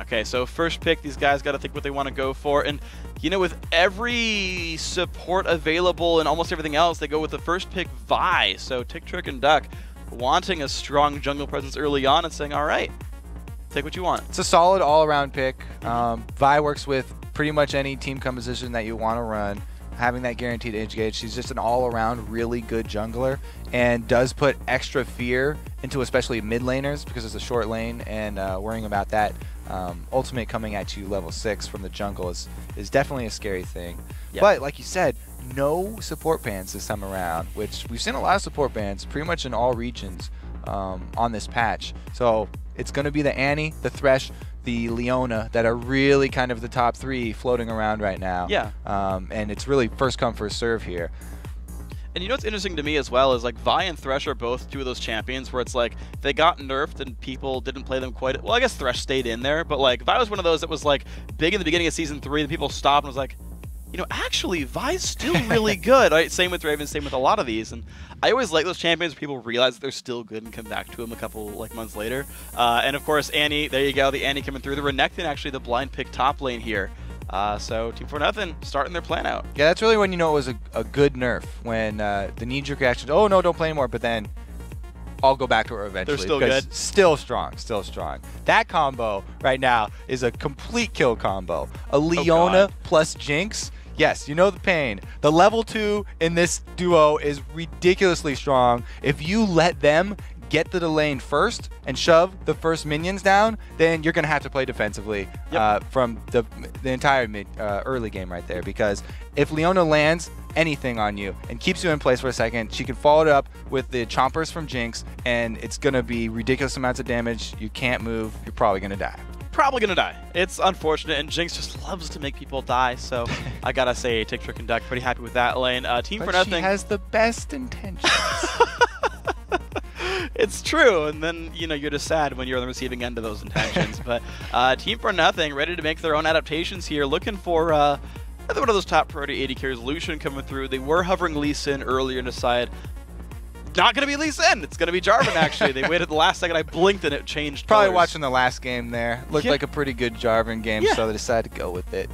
Okay, so first pick, these guys got to think what they want to go for. And, you know, with every support available and almost everything else, they go with the first pick, Vi. So Tick, Trick, and Duck wanting a strong jungle presence early on and saying, all right, take what you want. It's a solid all-around pick. Vi works with pretty much any team composition that you want to run. Having that guaranteed edge gauge, she's just an all-around really good jungler and does put extra fear into especially mid laners because it's a short lane, and worrying about that ultimate coming at you level 6 from the jungle is definitely a scary thing. Yep. But like you said, no support bans this time around, which we've seen a lot of support bans pretty much in all regions on this patch. So it's going to be the Annie, the Thresh, the Leona that are really kind of the top 3 floating around right now. Yeah. And it's really first come, first serve here. And you know what's interesting to me as well is like Vi and Thresh are both 2 of those champions where it's like they got nerfed and people didn't play them quite. Well, I guess Thresh stayed in there, but like Vi was one of those that was like big in the beginning of Season 3 that people stopped and was like, you know, actually, Vi's still really good. Right? Same with Raven, same with a lot of these. And I always like those champions where people realize that they're still good and come back to them a couple like months later. And of course, Annie, there you go, the Annie coming through. The Renekton actually the blind pick top lane here. So Team 4Nothing starting their plan out. Yeah, that's really when you know it was a good nerf, when the knee-jerk reaction, oh no, don't play anymore, but then I'll go back to her eventually. They're still good. Still strong, still strong. That combo right now is a complete kill combo. A Leona plus Jinx. Yes, you know the pain. The level 2 in this duo is ridiculously strong. If you let them get to the lane first and shove the first minions down, then you're going to have to play defensively from the entire early game right there. Because if Leona lands anything on you and keeps you in place for a second, she can follow it up with the chompers from Jinx, and it's going to be ridiculous amounts of damage. You can't move. You're probably going to die. Probably gonna die. It's unfortunate, and Jinx just loves to make people die, so I gotta say, Tick, Trick, and Duck, pretty happy with that lane. Team 4Nothing. She has the best intentions. It's true, and then, you know, you're just sad when you're on the receiving end of those intentions. But Team 4Nothing ready to make their own adaptations here, looking for one of those top priority AD carries, Lucian coming through. They were hovering Lee Sin earlier and decided, not going to be Lee Sin. It's going to be Jarvan, actually. They waited the last second. I blinked and it changed Probably colors. watching the last game there. Looked like a pretty good Jarvan game, so they decided to go with it.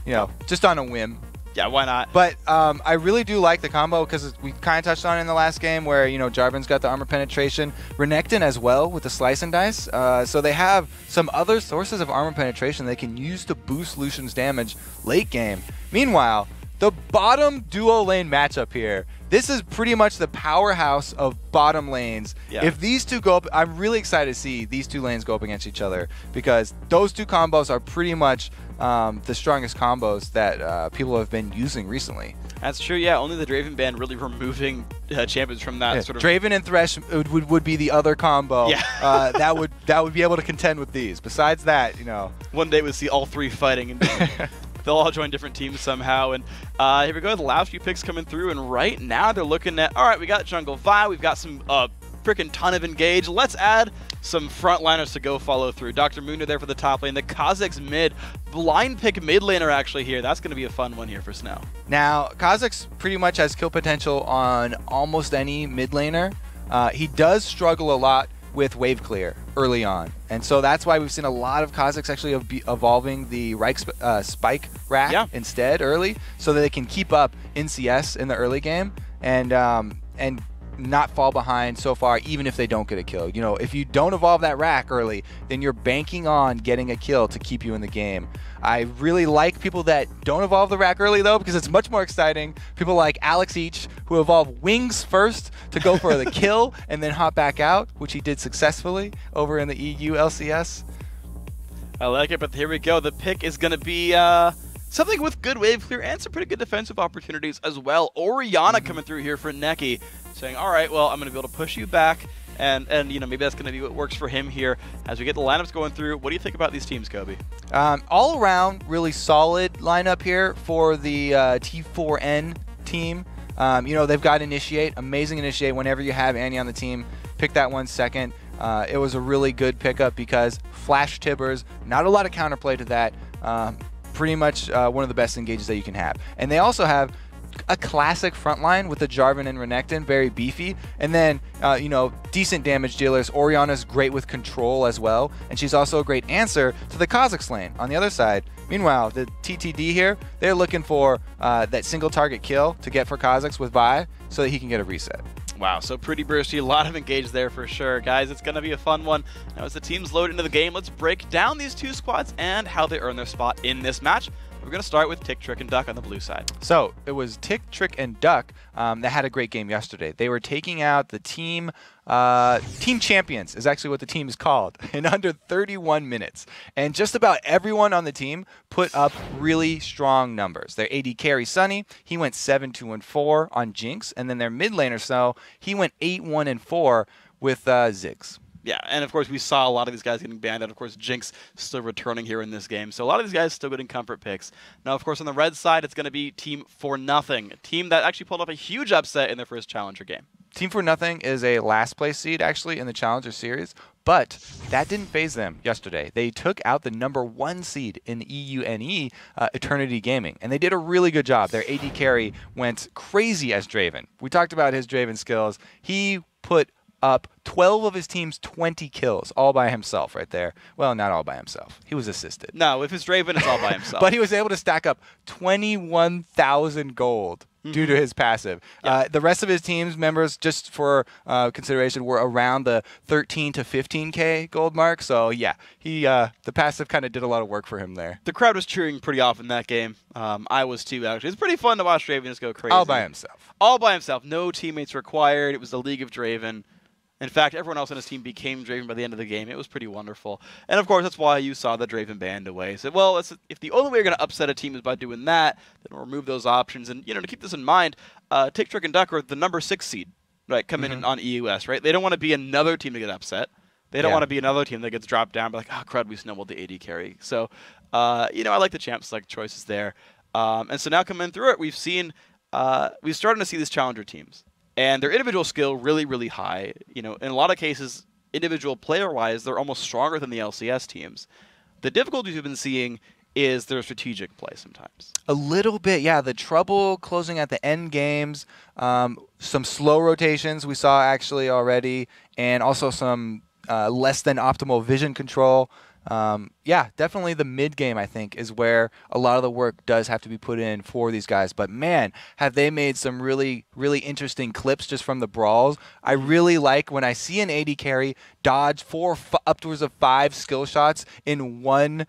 You know, just on a whim. Yeah, why not? But I really do like the combo because we kind of touched on it in the last game where, you know, Jarvan's got the armor penetration. Renekton as well with the slice and dice. So they have some other sources of armor penetration they can use to boost Lucian's damage late game. Meanwhile, the bottom duo lane matchup here, this is pretty much the powerhouse of bottom lanes. Yeah. If these two go up, I'm really excited to see these 2 lanes go up against each other because those 2 combos are pretty much the strongest combos that people have been using recently. That's true, yeah. Only the Draven ban really removing champions from that sort of... Draven and Thresh would be the other combo that would be able to contend with these. Besides that, you know... One day we'll see all 3 fighting and they'll all join different teams somehow. And here we go, the last few picks coming through, and right now they're looking at, all right, we got Jungle Vi, we've got some freaking ton of engage. Let's add some frontliners to go follow through. Dr. Mundo there for the top lane. The Kha'Zix mid, blind pick mid laner actually here. That's going to be a fun one here for Snow. Now, Kha'Zix pretty much has kill potential on almost any mid laner. He does struggle a lot with wave clear early on, and so that's why we've seen a lot of Kha'Zix actually evolving the Spike rack instead early, so that they can keep up in CS in the early game and not fall behind so far, even if they don't get a kill. You know, if you don't evolve that rack early, then you're banking on getting a kill to keep you in the game. I really like people that don't evolve the rack early, though, because it's much more exciting. People like Alex Each, who evolve wings first to go for the kill and then hop back out, which he did successfully over in the EU LCS. I like it, but here we go. The pick is going to be something with good wave clear and some pretty good defensive opportunities as well. Orianna coming through here for Neki, saying, all right, well, I'm going to be able to push you back. And you know, maybe that's going to be what works for him here as we get the lineups going through. What do you think about these teams, Kobe? All around, really solid lineup here for the T4N team. You know, they've got Initiate, amazing Initiate. Whenever you have Annie on the team, pick that 1 second. It was a really good pickup because Flash Tibbers, not a lot of counterplay to that. Pretty much one of the best engages that you can have. And they also have a classic front line with the Jarvan and Renekton, very beefy. And then, decent damage dealers. Orianna's great with control as well. And she's also a great answer to the Kha'Zix lane on the other side. Meanwhile, the TTD here, they're looking for that single target kill to get for Kha'Zix with Vi so that he can get a reset. Wow, so pretty bursty, a lot of engage there for sure. Guys, it's going to be a fun one. Now as the teams load into the game, let's break down these two squads and how they earn their spot in this match. We're going to start with Tick, Trick, and Duck on the blue side. So it was Tick, Trick, and Duck that had a great game yesterday. They were taking out the team champions is actually what the team is called in under 31 minutes. And just about everyone on the team put up really strong numbers. Their AD carry, Sunny, he went 7-2-4 on Jinx. And then their mid laner, so he went 8-1-4 with Ziggs. Yeah, and of course we saw a lot of these guys getting banned, and of course Jinx still returning here in this game. So a lot of these guys still getting comfort picks. Now, of course, on the red side, it's going to be Team For Nothing, a team that actually pulled off a huge upset in their first Challenger game. Team For Nothing is a last place seed, actually, in the Challenger Series, but that didn't phase them yesterday. They took out the #1 seed in EUNE, Eternity Gaming, and they did a really good job. Their AD carry went crazy as Draven. We talked about his Draven skills. He put up 12 of his team's 20 kills all by himself right there. Well, not all by himself. He was assisted. No, if it's Draven, it's all by himself. But he was able to stack up 21,000 gold due to his passive. Yeah. The rest of his team's members, just for consideration, were around the 13 to 15k gold mark. So yeah, the passive kind of did a lot of work for him there. The crowd was cheering pretty often that game. I was too, actually. It's pretty fun to watch Draven just go crazy. All by himself. All by himself. No teammates required. It was the League of Draven. In fact, everyone else on his team became Draven by the end of the game. It was pretty wonderful. And of course, that's why you saw the Draven banned away. So, well, if the only way you're going to upset a team is by doing that, then we'll remove those options. And, to keep this in mind, Tick, Trick, and Duck are the #6 seed, right, coming in on EUS, right? They don't want to be another team to get upset. They don't want to be another team that gets dropped down, but like, oh, crud, we snowballed the AD carry. So, I like the champ select choices there. And so now coming through it, we've started to see these challenger teams. And their individual skill really, really high. In a lot of cases, individual player-wise, they're almost stronger than the LCS teams. The difficulties we've been seeing is their strategic play sometimes. A little bit, yeah. The trouble closing at the end games, some slow rotations we saw actually already, and also some less than optimal vision control. Yeah, definitely the mid game, I think, is where a lot of the work does have to be put in for these guys. But man, have they made some really, really interesting clips just from the brawls. I really like when I see an AD carry dodge upwards of 5 skill shots in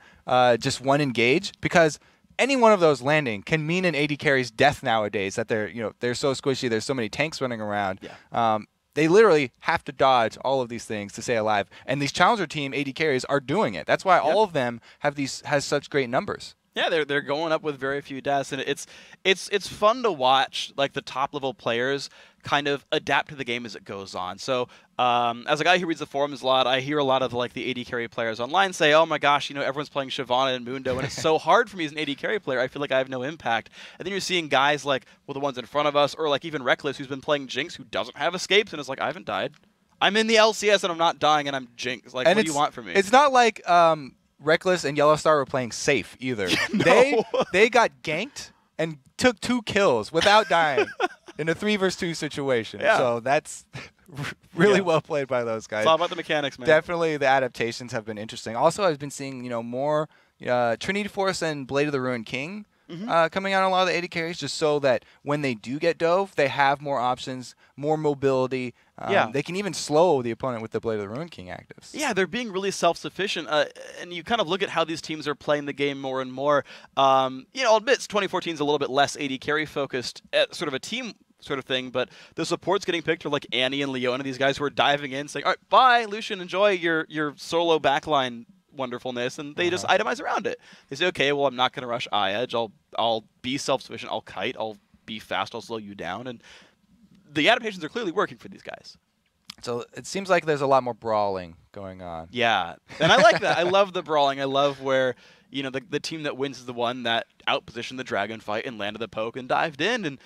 just one engage, because any one of those landing can mean an AD carry's death nowadays. That they're so squishy. There's so many tanks running around. Yeah. They literally have to dodge all of these things to stay alive, and these challenger team AD carries are doing it. That's why all of them has such great numbers. Yeah, they're going up with very few deaths, and it's fun to watch like the top level players kind of adapt to the game as it goes on. So as a guy who reads the forums a lot, I hear a lot of like the AD carry players online say, "Oh my gosh, everyone's playing Shyvana and Mundo, and it's so hard for me as an AD carry player. I feel like I have no impact." And then you're seeing guys like the ones in front of us, or like even Reckless, who's been playing Jinx, who doesn't have escapes, and is like, "I haven't died. I'm in the LCS and I'm not dying, and I'm Jinx. Like, what do you want from me?" It's not like Reckless and Yellowstar were playing safe either. No. They got ganked and took 2 kills without dying in a 3 versus 2 situation. Yeah. So that's really well played by those guys. It's all about the mechanics, man. Definitely the adaptations have been interesting. Also, I've been seeing more Trinity Force and Blade of the Ruined King coming out on a lot of the AD carries, just so that when they do get dove, they have more options, more mobility. They can even slow the opponent with the Blade of the Ruined King actives. Yeah, they're being really self-sufficient, and you kind of look at how these teams are playing the game more and more. I'll admit 2014 is a little bit less AD carry focused, sort of a team sort of thing, but the supports getting picked are like Annie and Leona, these guys who are diving in, saying, "All right, bye, Lucian, enjoy your solo backline wonderfulness," and they just itemize around it. They say, "Okay, well, I'm not going to rush Edge. I'll be self-sufficient. I'll kite. I'll be fast. I'll slow you down." And the adaptations are clearly working for these guys. So it seems like there's a lot more brawling going on. Yeah, and I like that. I love the brawling. I love where the team that wins is the one that outpositioned the dragon fight and landed the poke and dived in. And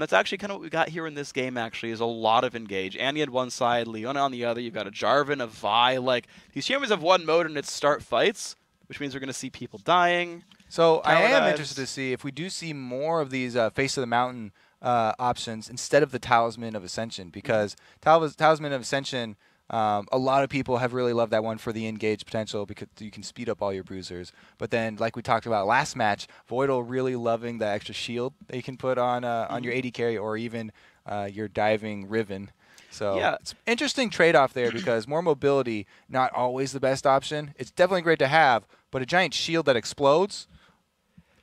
that's actually kind of what we got here in this game, actually, is a lot of engage. Annie on one side, Leona on the other. You've got a Jarvan, a Vi. Like, these champions have one mode, and it's start fights, which means we're going to see people dying. So I am Dives. interested to see if we do see more of these Face of the Mountain options instead of the Talisman of Ascension, because Talisman of Ascension, a lot of people have really loved that one for the engage potential because you can speed up all your bruisers. But then, like we talked about last match, Voidal really loving the extra shield that you can put on your AD carry or even your diving Riven. So Yeah. it's interesting trade-off there because more mobility, not always the best option. It's definitely great to have, but a giant shield that explodes,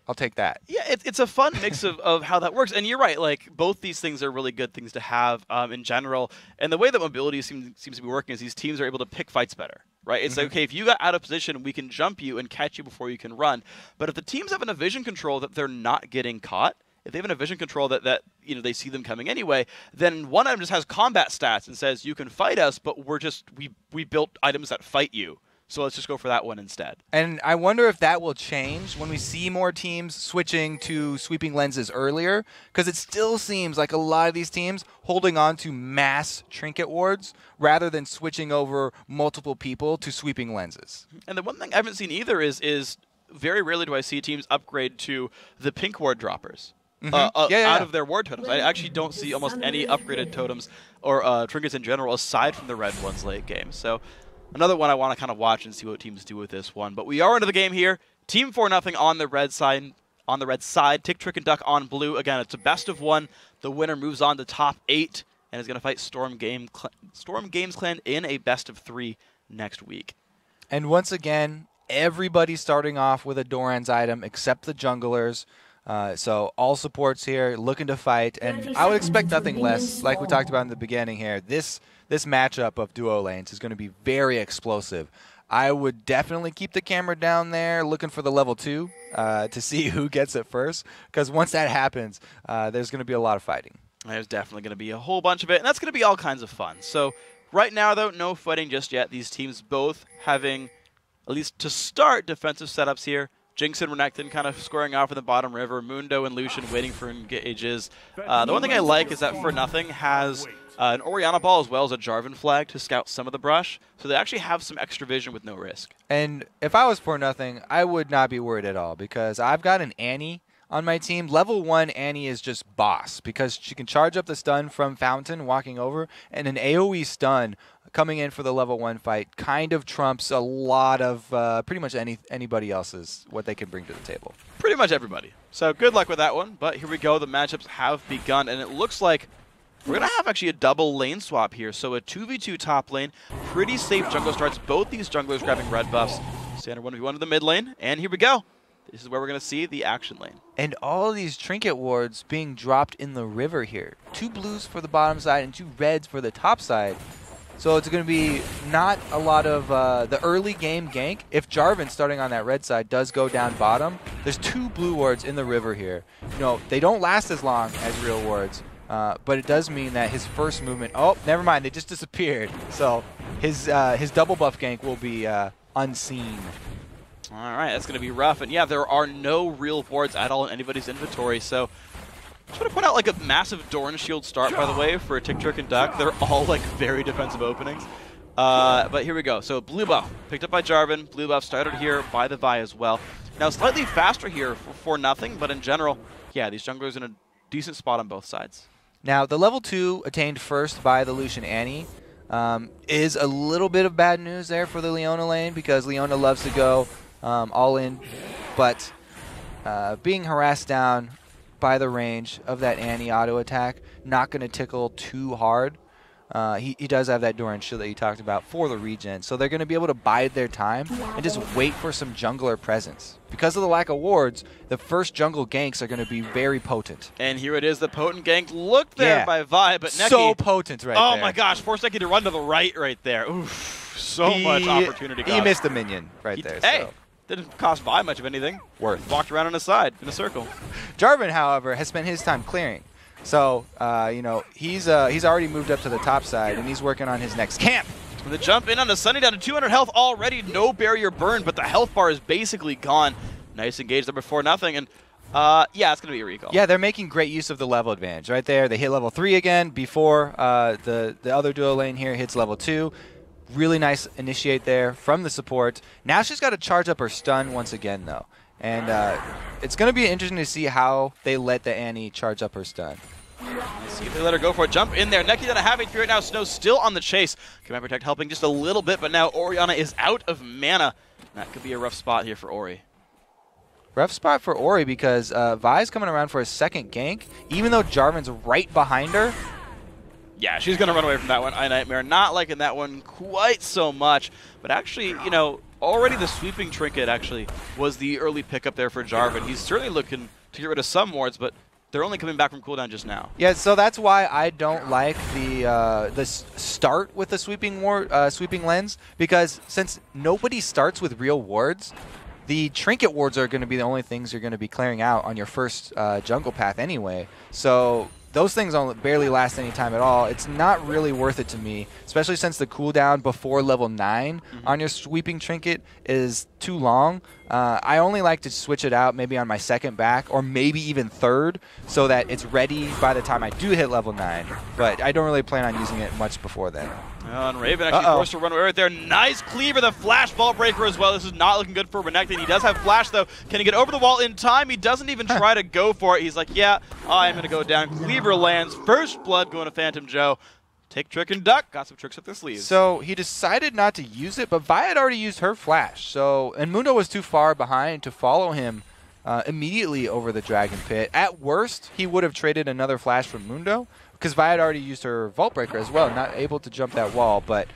I'll take that. Yeah, it's a fun mix of how that works. And you're right, like, both these things are really good things to have in general. And the way that mobility seems to be working is these teams are able to pick fights better, right? It's like, okay, if you got out of position, we can jump you and catch you before you can run. But if the teams have a vision control that they're not getting caught, if they have a vision control that they see them coming anyway, then one of them just has combat stats and says, you can fight us, but we built items that fight you. So let's just go for that one instead. And I wonder if that will change when we see more teams switching to sweeping lenses earlier, because it still seems like a lot of these teams holding on to mass trinket wards rather than switching over multiple people to sweeping lenses. And the one thing I haven't seen either is very rarely do I see teams upgrade to the pink ward droppers. Out of their ward totems. I actually don't see almost any upgraded totems or trinkets in general aside from the red ones late game. So another one I want to kind of watch and see what teams do with this one. But we are into the game here. Team 4-0 on the red side. On the red side, Tick, Trick, and Duck on blue. Again, it's a best of one. The winner moves on to top 8 and is going to fight Storm Games Clan in a best of 3 next week. And once again, everybody's starting off with a Doran's item except the junglers. So all supports here looking to fight, and I would expect nothing less. Like we talked about in the beginning here, this matchup of duo lanes is going to be very explosive. I would definitely keep the camera down there looking for the level 2 to see who gets it first, because once that happens, there's going to be a lot of fighting. There's definitely going to be a whole bunch of it, and that's going to be all kinds of fun. So right now, though, no fighting just yet. These teams both having, at least to start, defensive setups here. Jinx and Renekton kind of squaring off in the bottom river. Mundo and Lucian waiting for engages. The one thing I like is that For Nothing has an Orianna ball as well as a Jarvan flag to scout some of the brush. So they actually have some extra vision with no risk. And if I was For Nothing, I would not be worried at all because I've got an Annie on my team. Level 1 Annie is just boss because she can charge up the stun from Fountain walking over, and an AoE stun coming in for the level 1 fight kind of trumps a lot of pretty much anybody else's, what they can bring to the table. Pretty much everybody. So good luck with that one. But here we go. The matchups have begun, and it looks like we're going to have actually a double lane swap here. So a 2v2 top lane, pretty safe jungle starts. Both these junglers grabbing red buffs. Standard 1v1 to the mid lane, and here we go. This is where we're going to see the action lane. And all of these trinket wards being dropped in the river here. 2 blues for the bottom side and 2 reds for the top side. So it's going to be not a lot of the early game gank. If Jarvan, starting on that red side, does go down bottom, there's 2 blue wards in the river here. You know, they don't last as long as real wards, but it does mean that his first movement... Oh, never mind, they just disappeared. So his double buff gank will be unseen. All right, that's going to be rough. And yeah, there are no real wards at all in anybody's inventory. So just want to point out like a massive Doran shield start, by the way, for Tick, Trick, and Duck. They're all like very defensive openings. But here we go. So blue buff picked up by Jarvan. Blue buff started here by the Vi as well. Now slightly faster here for nothing, but in general, yeah, these junglers in a decent spot on both sides. Now the level 2 attained first by the Lucian Annie is a little bit of bad news there for the Leona lane because Leona loves to go all in, but being harassed down by the range of that Annie auto attack, not going to tickle too hard. He does have that Doran shield that you talked about for the regen, so they're going to be able to bide their time and just wait for some jungler presence. Because of the lack of wards, the first jungle ganks are going to be very potent. And here it is, the potent gank. Look there by Vi, but Neki... So potent right there. Oh my gosh, forced Neki to run to the right there. Oof, so much opportunity cost. He missed a minion right there. Hey, so. didn't cost Vi much of anything. Worth. Walked around on his side in a circle. Jarvan, however, has spent his time clearing. So, you know, he's already moved up to the top side, and he's working on his next camp. The jump in on the Sunny down to 200 health already. No barrier burn, but the health bar is basically gone. Nice engage there before nothing, and yeah, it's going to be a recall. Yeah, they're making great use of the level advantage right there. They hit level 3 again before the other duo lane here hits level 2. Really nice initiate there from the support. Now she's got to charge up her stun once again, though. And it's going to be interesting to see how they let the Annie charge up her stun. Let's see if they let her go for a jump in there. Neki doesn't have HP right now. Snow still on the chase. Command Protect helping just a little bit, but now Orianna is out of mana. That could be a rough spot here for Ori. Rough spot for Ori because Vi's coming around for a second gank, even though Jarvan's right behind her. Yeah, she's going to run away from that one. iNightmare not liking that one quite so much. But actually, you know, already the Sweeping Trinket actually was the early pickup there for Jarvan. He's certainly looking to get rid of some wards, but they're only coming back from cooldown just now. Yeah, so that's why I don't like the start with the sweeping lens, because since nobody starts with real wards, the trinket wards are going to be the only things you're going to be clearing out on your first jungle path anyway. So those things barely last any time at all. It's not really worth it to me, especially since the cooldown before level 9 on your sweeping trinket is too long. I only like to switch it out maybe on my second back or maybe even third so that it's ready by the time I do hit level 9. But I don't really plan on using it much before then. And Raven actually forced to run away right there. Nice cleaver, the flash ball breaker as well. This is not looking good for Renekton. He does have flash though. Can he get over the wall in time? He doesn't even try to go for it. He's like, yeah, I'm going to go down. Cleaver lands. First blood going to Phantom Joe. Take trick and duck. Got some tricks up their sleeves. So he decided not to use it, but Vi had already used her flash. And Mundo was too far behind to follow him immediately over the Dragon Pit. At worst, he would have traded another flash from Mundo, because Vi had already used her Vault Breaker as well, not able to jump that wall. But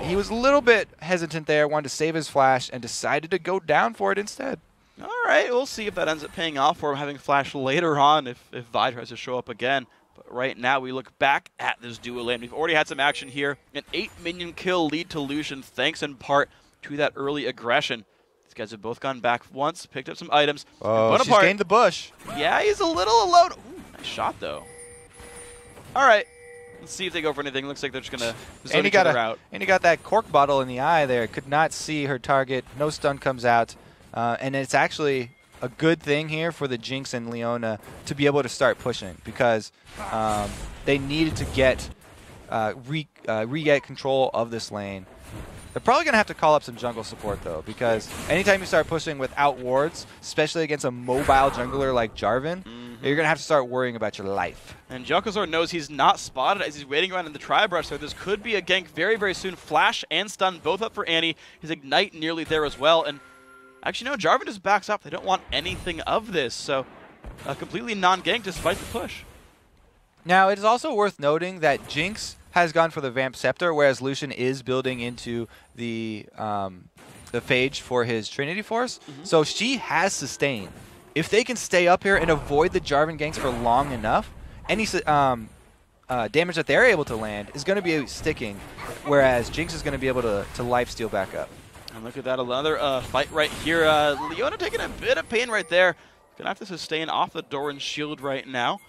he was a little bit hesitant there, wanted to save his flash, and decided to go down for it instead. All right, we'll see if that ends up paying off for him having flash later on if Vi tries to show up again. But right now, we look back at this duo lane. We've already had some action here. An 8-minion kill lead to Lucian, thanks in part to that early aggression. These guys have both gone back once, picked up some items. Oh, she's gained the bush. Yeah, he's a little alone. Ooh, nice shot, though. All right, let's see if they go for anything. Looks like they're just going to zone each other out. And he got that cork bottle in the eye there. Could not see her target. No stun comes out. And it's actually a good thing here for the Jinx and Leona to be able to start pushing, because they needed to get re-get control of this lane. They're probably going to have to call up some jungle support, though, because anytime you start pushing without wards, especially against a mobile jungler like Jarvan, you're going to have to start worrying about your life. And Jel'Kozor knows he's not spotted as he's waiting around in the Tri-Brush, so this could be a gank very, very soon. Flash and stun both up for Annie. His Ignite nearly there as well. And actually, no, Jarvan just backs up. They don't want anything of this, so a completely non-gank despite the push. Now, it is also worth noting that Jinx has gone for the Vamp Scepter, whereas Lucian is building into the Phage for his Trinity Force. So she has sustain. If they can stay up here and avoid the Jarvan ganks for long enough, any damage that they're able to land is going to be sticking, whereas Jinx is going to be able to lifesteal back up. And look at that, another fight right here. Leona taking a bit of pain right there. Going to have to sustain off the Doran's shield right now.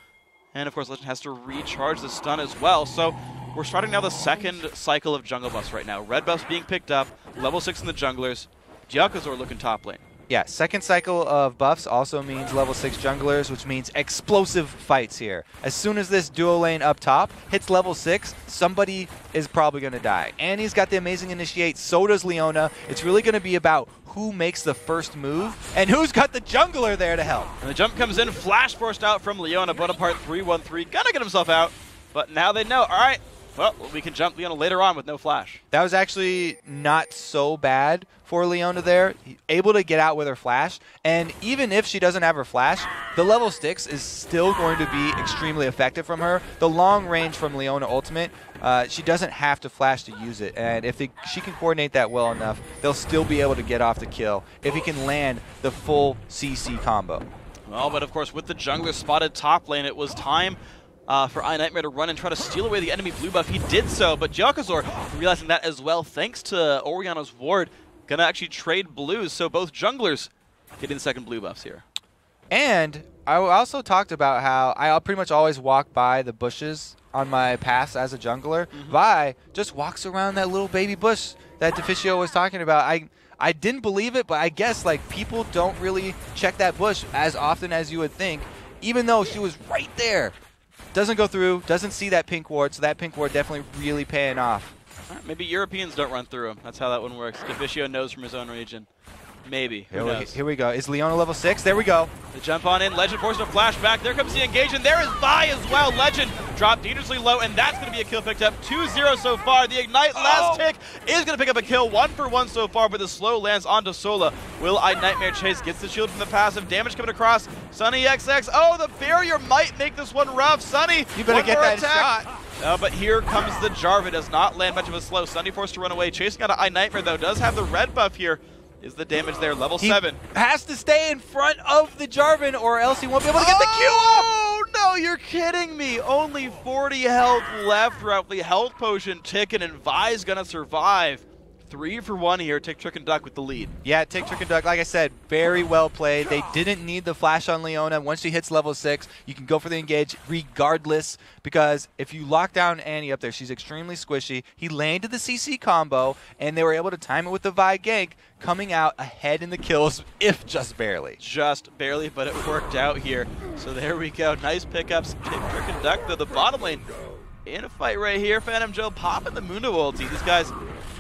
And, of course, Legend has to recharge the stun as well. So we're starting now the second cycle of jungle buffs right now. Red buffs being picked up, level 6 in the junglers. Jel'Kozor looking top lane. Yeah, second cycle of buffs also means level 6 junglers, which means explosive fights here. As soon as this duo lane up top hits level 6, somebody is probably going to die. Annie's got the amazing initiate, so does Leona. It's really going to be about who makes the first move and who's got the jungler there to help. And the jump comes in, flash forced out from Leona. Bonaparte 3-1-3, gonna get himself out. But now they know, all right, well, we can jump Leona later on with no flash. That was actually not so bad for Leona there. Able to get out with her flash. And even if she doesn't have her flash, the level 6 is still going to be extremely effective from her. The long range from Leona ultimate, she doesn't have to flash to use it. And if she can coordinate that well enough, they'll still be able to get off the kill if he can land the full CC combo. Well, but of course, with the jungler spotted top lane, it was time for iNightmare to run and try to steal away the enemy blue buff. He did so, but Jel'Kozor, realizing that as well, thanks to Orianna's ward, gonna actually trade blues, so both junglers getting second blue buffs here. And I also talked about how I pretty much always walk by the bushes on my paths as a jungler. Vi just walks around that little baby bush that Deficio was talking about. I didn't believe it, but I guess like people don't really check that bush as often as you would think, even though she was right there. Doesn't go through, doesn't see that pink ward, so that pink ward definitely really paying off. Right, maybe Europeans don't run through them. That's how that one works. Deficio knows from his own region. Maybe. Who knows? Here we go. Is Leona level 6? There we go. The jump on in. Legend forcing a flashback. There comes the engage, and there is Vi as well. Legend dropped dangerously low, and that's going to be a kill picked up. 2-0 so far. The Ignite last tick is going to pick up a kill. 1 for 1 so far, but the slow lands onto Sola. Will Nightmare chase? Gets the shield from the passive. Damage coming across. Sunny XX. Oh, the barrier might make this one rough. Sunny, you better get that shot. But here comes the Jarvan. Does not land much of a slow. Sunny forced to run away. Chasing out of Nightmare, though, does have the red buff here. Is the damage there, level 7. Has to stay in front of the Jarvan or else he won't be able to get the Q off! Oh, no, you're kidding me. Only 40 health left, roughly. Health potion ticking, and Vi's gonna survive. 3 for 1 here. Tick, Trick, and Duck with the lead. Yeah, Tick, Trick, and Duck, like I said, very well played. They didn't need the flash on Leona. Once she hits level 6, you can go for the engage regardless, because if you lock down Annie up there, she's extremely squishy. He landed the CC combo, and they were able to time it with the Vi gank, coming out ahead in the kills, if just barely. Just barely, but it worked out here. So there we go. Nice pickups. Tick, Trick, and Duck, though, the bottom lane in a fight right here. Phantom Joe popping the Mundo ulti. These guys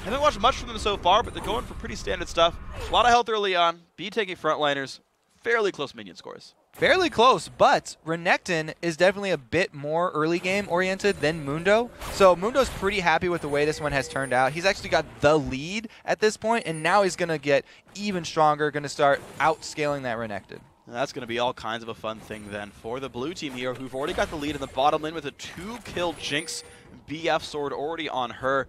haven't watched much from them so far, but they're going for pretty standard stuff. A lot of health early on. B taking frontliners. Fairly close minion scores. Fairly close, but Renekton is definitely a bit more early game oriented than Mundo. So Mundo's pretty happy with the way this one has turned out. He's actually got the lead at this point, and now he's going to get even stronger, going to start outscaling that Renekton. And that's going to be all kinds of a fun thing then for the blue team here, who've already got the lead in the bottom lane with a 2-kill Jinx BF sword already on her.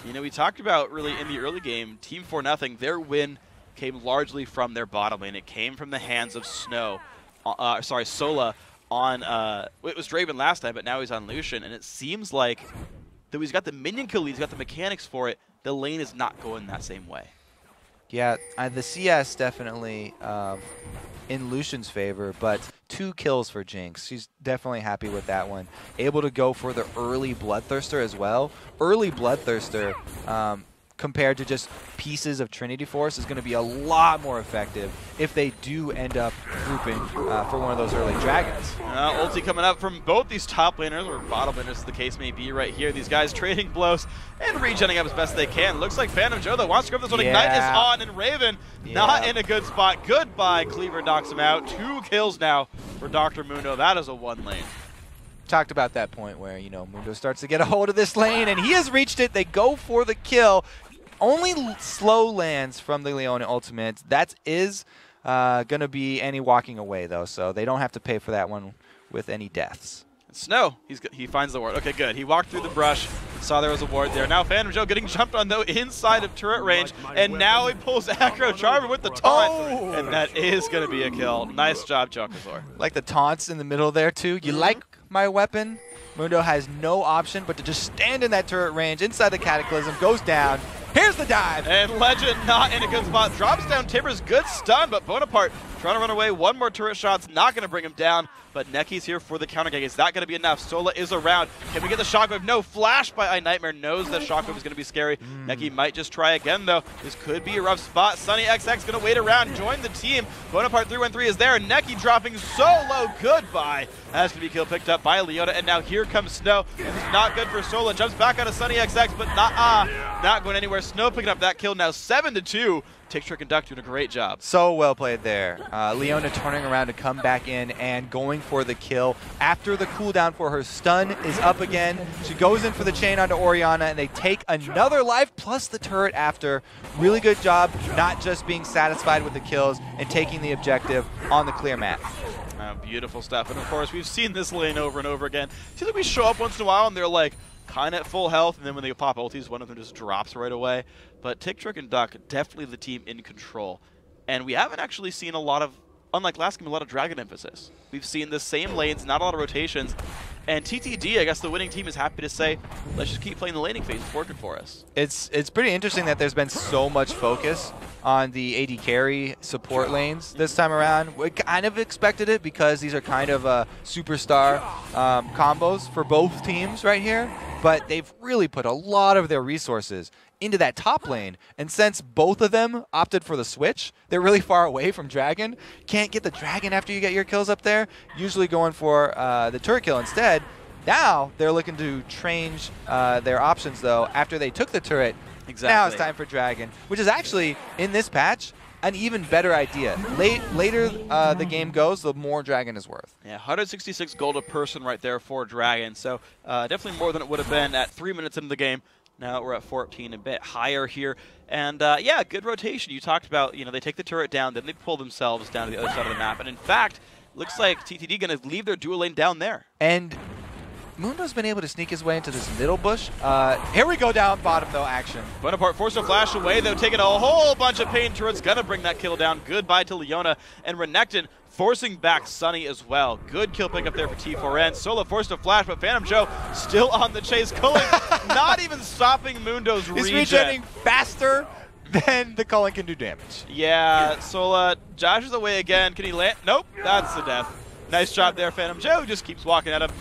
You know, we talked about really in the early game, Team 4-0, their win came largely from their bottom lane. It came from the hands of Sola on, it was Draven last time, but now he's on Lucian, and it seems like, though he's got the minion kill lead, he's got the mechanics for it, the lane is not going that same way. Yeah, the CS definitely in Lucian's favor, but 2 kills for Jinx. She's definitely happy with that one. Able to go for the early Bloodthirster as well. Early Bloodthirster, compared to just pieces of Trinity Force, is going to be a lot more effective if they do end up grouping for one of those early dragons. Ulti coming up from both these top laners, or bottom laners as the case may be right here. These guys trading blows and regenning up as best they can. Looks like Phantom Joe, though, wants to grab this one. Yeah. Ignite is on, and Raven not in a good spot. Goodbye, Cleaver knocks him out. 2 kills now for Dr. Mundo. That is a 1 lane. Talked about that point where, you know, Mundo starts to get a hold of this lane, and he has reached it. They go for the kill. Only slow lands from the Leona ultimate. That is going to be any walking away, though, so they don't have to pay for that one with any deaths. Snow, he finds the ward. Okay, good. He walked through the brush, saw there was a ward there. Now Phantom Joe getting jumped on, though, inside of turret range, and now he pulls Acro Charmer with the taunt, and that is going to be a kill. Nice job, Chocozor. Like the taunts in the middle there, too. You like my weapon? Mundo has no option but to just stand in that turret range inside the Cataclysm, goes down. Here's the dive. And Legend not in a good spot. Drops down Tibbers. Good stun, but Bonaparte trying to run away. One more turret shot's not going to bring him down. But Necky's here for the counter gank. Is that going to be enough? Sola is around. Can we get the Shockwave? No. Flash by Nightmare. Knows that Shockwave is going to be scary. Necky might just try again, though. This could be a rough spot. Sunny XX going to wait around, join the team. Bonaparte 313 is there. Necky dropping so low. Goodbye. That's going to be kill picked up by Leona. And now here comes Snow. This is not good for Sola. Jumps back out of Sunny XX, but not going anywhere. Snow picking up that kill now 7-2. Tick, Trick, and Duck doing a great job. So well played there. Leona turning around to come back in and going for the kill. After the cooldown for her stun is up again, she goes in for the chain onto Orianna, and they take another life plus the turret after. Really good job not just being satisfied with the kills and taking the objective on the clear map. Beautiful stuff. And of course, we've seen this lane over and over again. Seems like we show up once in a while and they're like kind of at full health, and then when they pop ultis, one of them just drops right away. But Tick, Trick, and Duck, definitely the team in control. And we haven't actually seen a lot of, unlike last game, a lot of Dragon emphasis. We've seen the same lanes, not a lot of rotations. And TTD, I guess the winning team is happy to say, let's just keep playing the laning phase. It's working for us. It's pretty interesting that there's been so much focus on the AD carry support lanes this time around. We kind of expected it because these are kind of superstar combos for both teams right here. But they've really put a lot of their resources into that top lane. And since both of them opted for the switch, they're really far away from Dragon. Can't get the Dragon after you get your kills up there. Usually going for the turret kill instead. Now they're looking to change their options, though, after they took the turret. Exactly. Now it's time for Dragon, which is actually, in this patch, an even better idea. Later the game goes, the more Dragon is worth. Yeah, 166 gold a person right there for Dragon. So definitely more than it would have been at 3 minutes into the game. Now we're at 14, a bit higher here. And yeah, good rotation. You talked about, they take the turret down, then they pull themselves down to the other side of the map. And in fact, looks like TTD going to leave their dual lane down there. And Mundo's been able to sneak his way into this middle bush. Here we go down bottom, though, action. Bonaparte forced to flash away, though, taking a whole bunch of pain turrets. Gonna bring that kill down. Goodbye to Leona. And Renekton forcing back Sunny as well. Good kill pick up there for T4N. Solo forced to flash, but Phantom Joe still on the chase. Culling not even stopping Mundo's regen. He's regenerating faster than the Culling can do damage. Yeah, Sola Josh away again. Can he land? Nope, that's the death. Nice job there, Phantom Joe. Just keeps walking at him.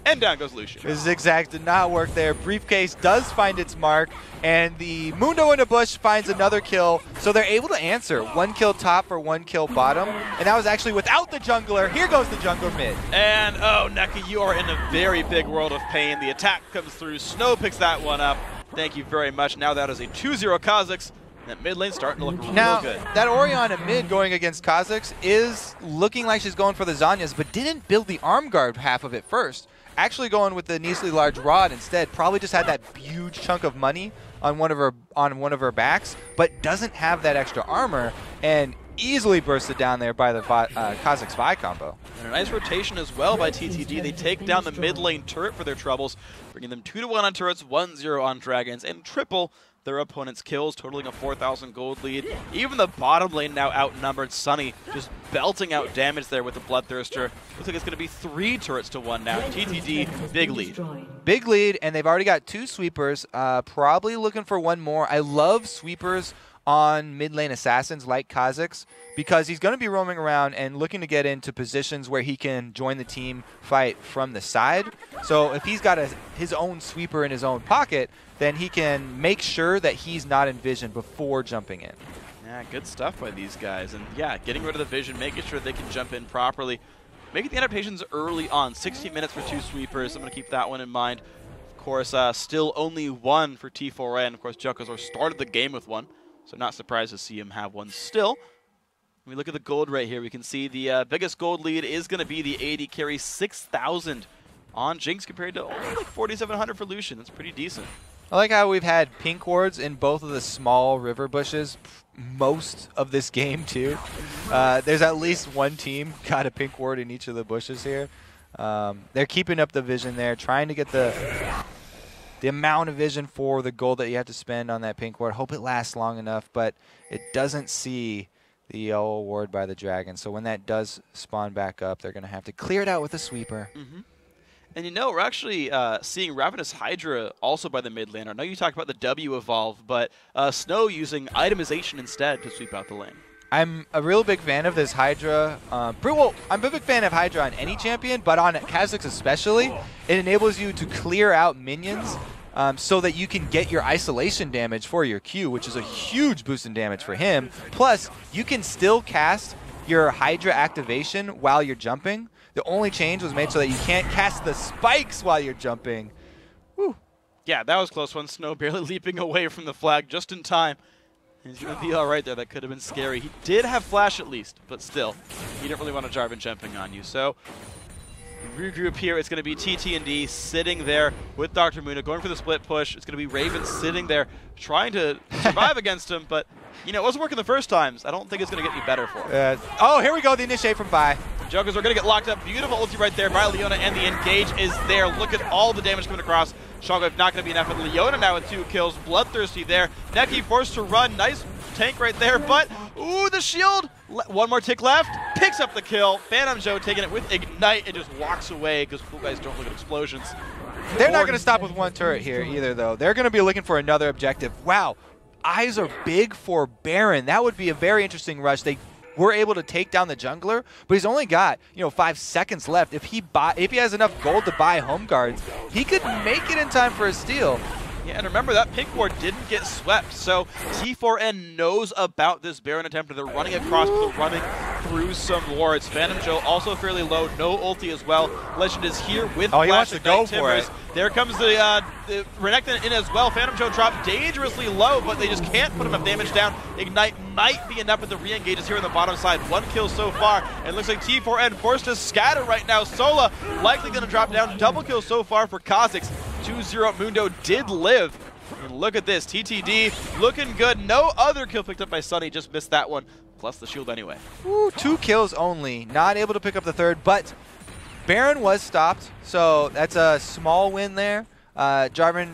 And down goes Lucian. His zigzag did not work there. Briefcase does find its mark, and the Mundo in the bush finds another kill, so they're able to answer. 1 kill top for 1 kill bottom, and that was actually without the jungler. Here goes the jungler mid. And, oh, Neki, you are in a very big world of pain. The attack comes through. Snow picks that one up. Thank you very much. Now that is a 2-0 Kha'Zix. That mid lane starting to look real good. That Orianna mid going against Kha'Zix is looking like she's going for the Zhonya's, but didn't build the arm guard half of it first. Actually going with the Neasly large rod instead. Probably just had that huge chunk of money on one of her backs, but doesn't have that extra armor, and easily bursted down there by the Kha'Zix Vi combo. And a nice rotation as well by TTD. They take down the mid lane turret for their troubles, bringing them 2-1 on turrets, 1-0 on dragons, and triple their opponent's kills, totaling a 4,000 gold lead. Even the bottom lane now outnumbered. Sunny just belting out damage there with the Bloodthirster. Looks like it's going to be 3 turrets to 1 now. TTD, big lead. Big lead, and they've already got 2 sweepers. Probably looking for 1 more. I love sweepers on mid lane assassins like Kha'Zix, because he's going to be roaming around and looking to get into positions where he can join the team fight from the side. So if he's got his own sweeper in his own pocket, then he can make sure that he's not in vision before jumping in. Yeah, good stuff by these guys. And yeah, getting rid of the vision, making sure they can jump in properly. Making the adaptations early on. 16 minutes for 2 sweepers. I'm going to keep that one in mind. Of course, still only 1 for T4N. Of course, Jokazor started the game with 1. So not surprised to see him have 1 still. When we look at the gold right here, we can see the biggest gold lead is going to be the AD carry, 6,000 on Jinx compared to only like 4,700 for Lucian. That's pretty decent. I like how we've had pink wards in both of the small river bushes most of this game too. There's at least 1 team got a pink ward in each of the bushes here. They're keeping up the vision there, trying to get the amount of vision for the gold that you have to spend on that pink ward. Hope it lasts long enough, but it doesn't see the yellow ward by the dragon. So when that does spawn back up, they're going to have to clear it out with a sweeper. Mm-hmm. And we're actually seeing Ravenous Hydra also by the mid lane. I know you talked about the W evolve, but Snow using itemization instead to sweep out the lane. I'm a real big fan of this Hydra. Well, I'm a big fan of Hydra on any champion, but on Kha'Zix especially, it enables you to clear out minions so that you can get your isolation damage for your Q, which is a huge boost in damage for him. Plus, you can still cast your Hydra activation while you're jumping. The only change was made so that you can't cast the spikes while you're jumping. Woo. Yeah, that was a close one. Snow barely leaping away from the flag just in time. He's going to be all right there. That could have been scary. He did have flash at least, but still, he didn't really want to Jarvan jumping on you. So, regroup here. It's going to be TT&D sitting there with Dr. Mundo going for the split push. It's going to be Raven sitting there trying to survive against him, but it wasn't working the first times. I don't think it's going to get any better for him. Oh, here we go. The initiate from Vi. Jokers are going to get locked up. Beautiful ulti right there by Leona, and the engage is there. Look at all the damage coming across. Shockwave not going to be enough, but Leona now with 2 kills. Bloodthirsty there. Neki forced to run. Nice tank right there, but, ooh, the shield. 1 more tick left. Picks up the kill. Phantom Joe taking it with Ignite and just walks away because cool guys don't look at explosions. They're not going to stop with 1 turret here either, though. They're going to be looking for another objective. Wow. Eyes are big for Baron. That would be a very interesting rush. They were able to take down the jungler, but he's only got 5 seconds left. If he has enough gold to buy home guards, he could make it in time for a steal. Yeah, and remember that pink ward didn't get swept, so T4N knows about this Baron attempt. They're running across, but they're running through some wards. Phantom Joe also fairly low, no ulti as well. Legend is here with he wants Flash to go Ignite for Timbers. it. There comes the Renekton in as well. Phantom Joe dropped dangerously low, but they just can't put enough damage down. Ignite might be enough with the re-engages here on the bottom side. 1 kill so far, and it looks like T4N forced to scatter right now. Sola likely going to drop down. Double kill so far for Kha'Zix. 2-0 Mundo did live. And look at this, TTD looking good. No other kill picked up by Sunny, just missed that one. Plus the shield anyway. Ooh, 2 kills only, not able to pick up the third, but Baron was stopped, so that's a small win there. Jarvan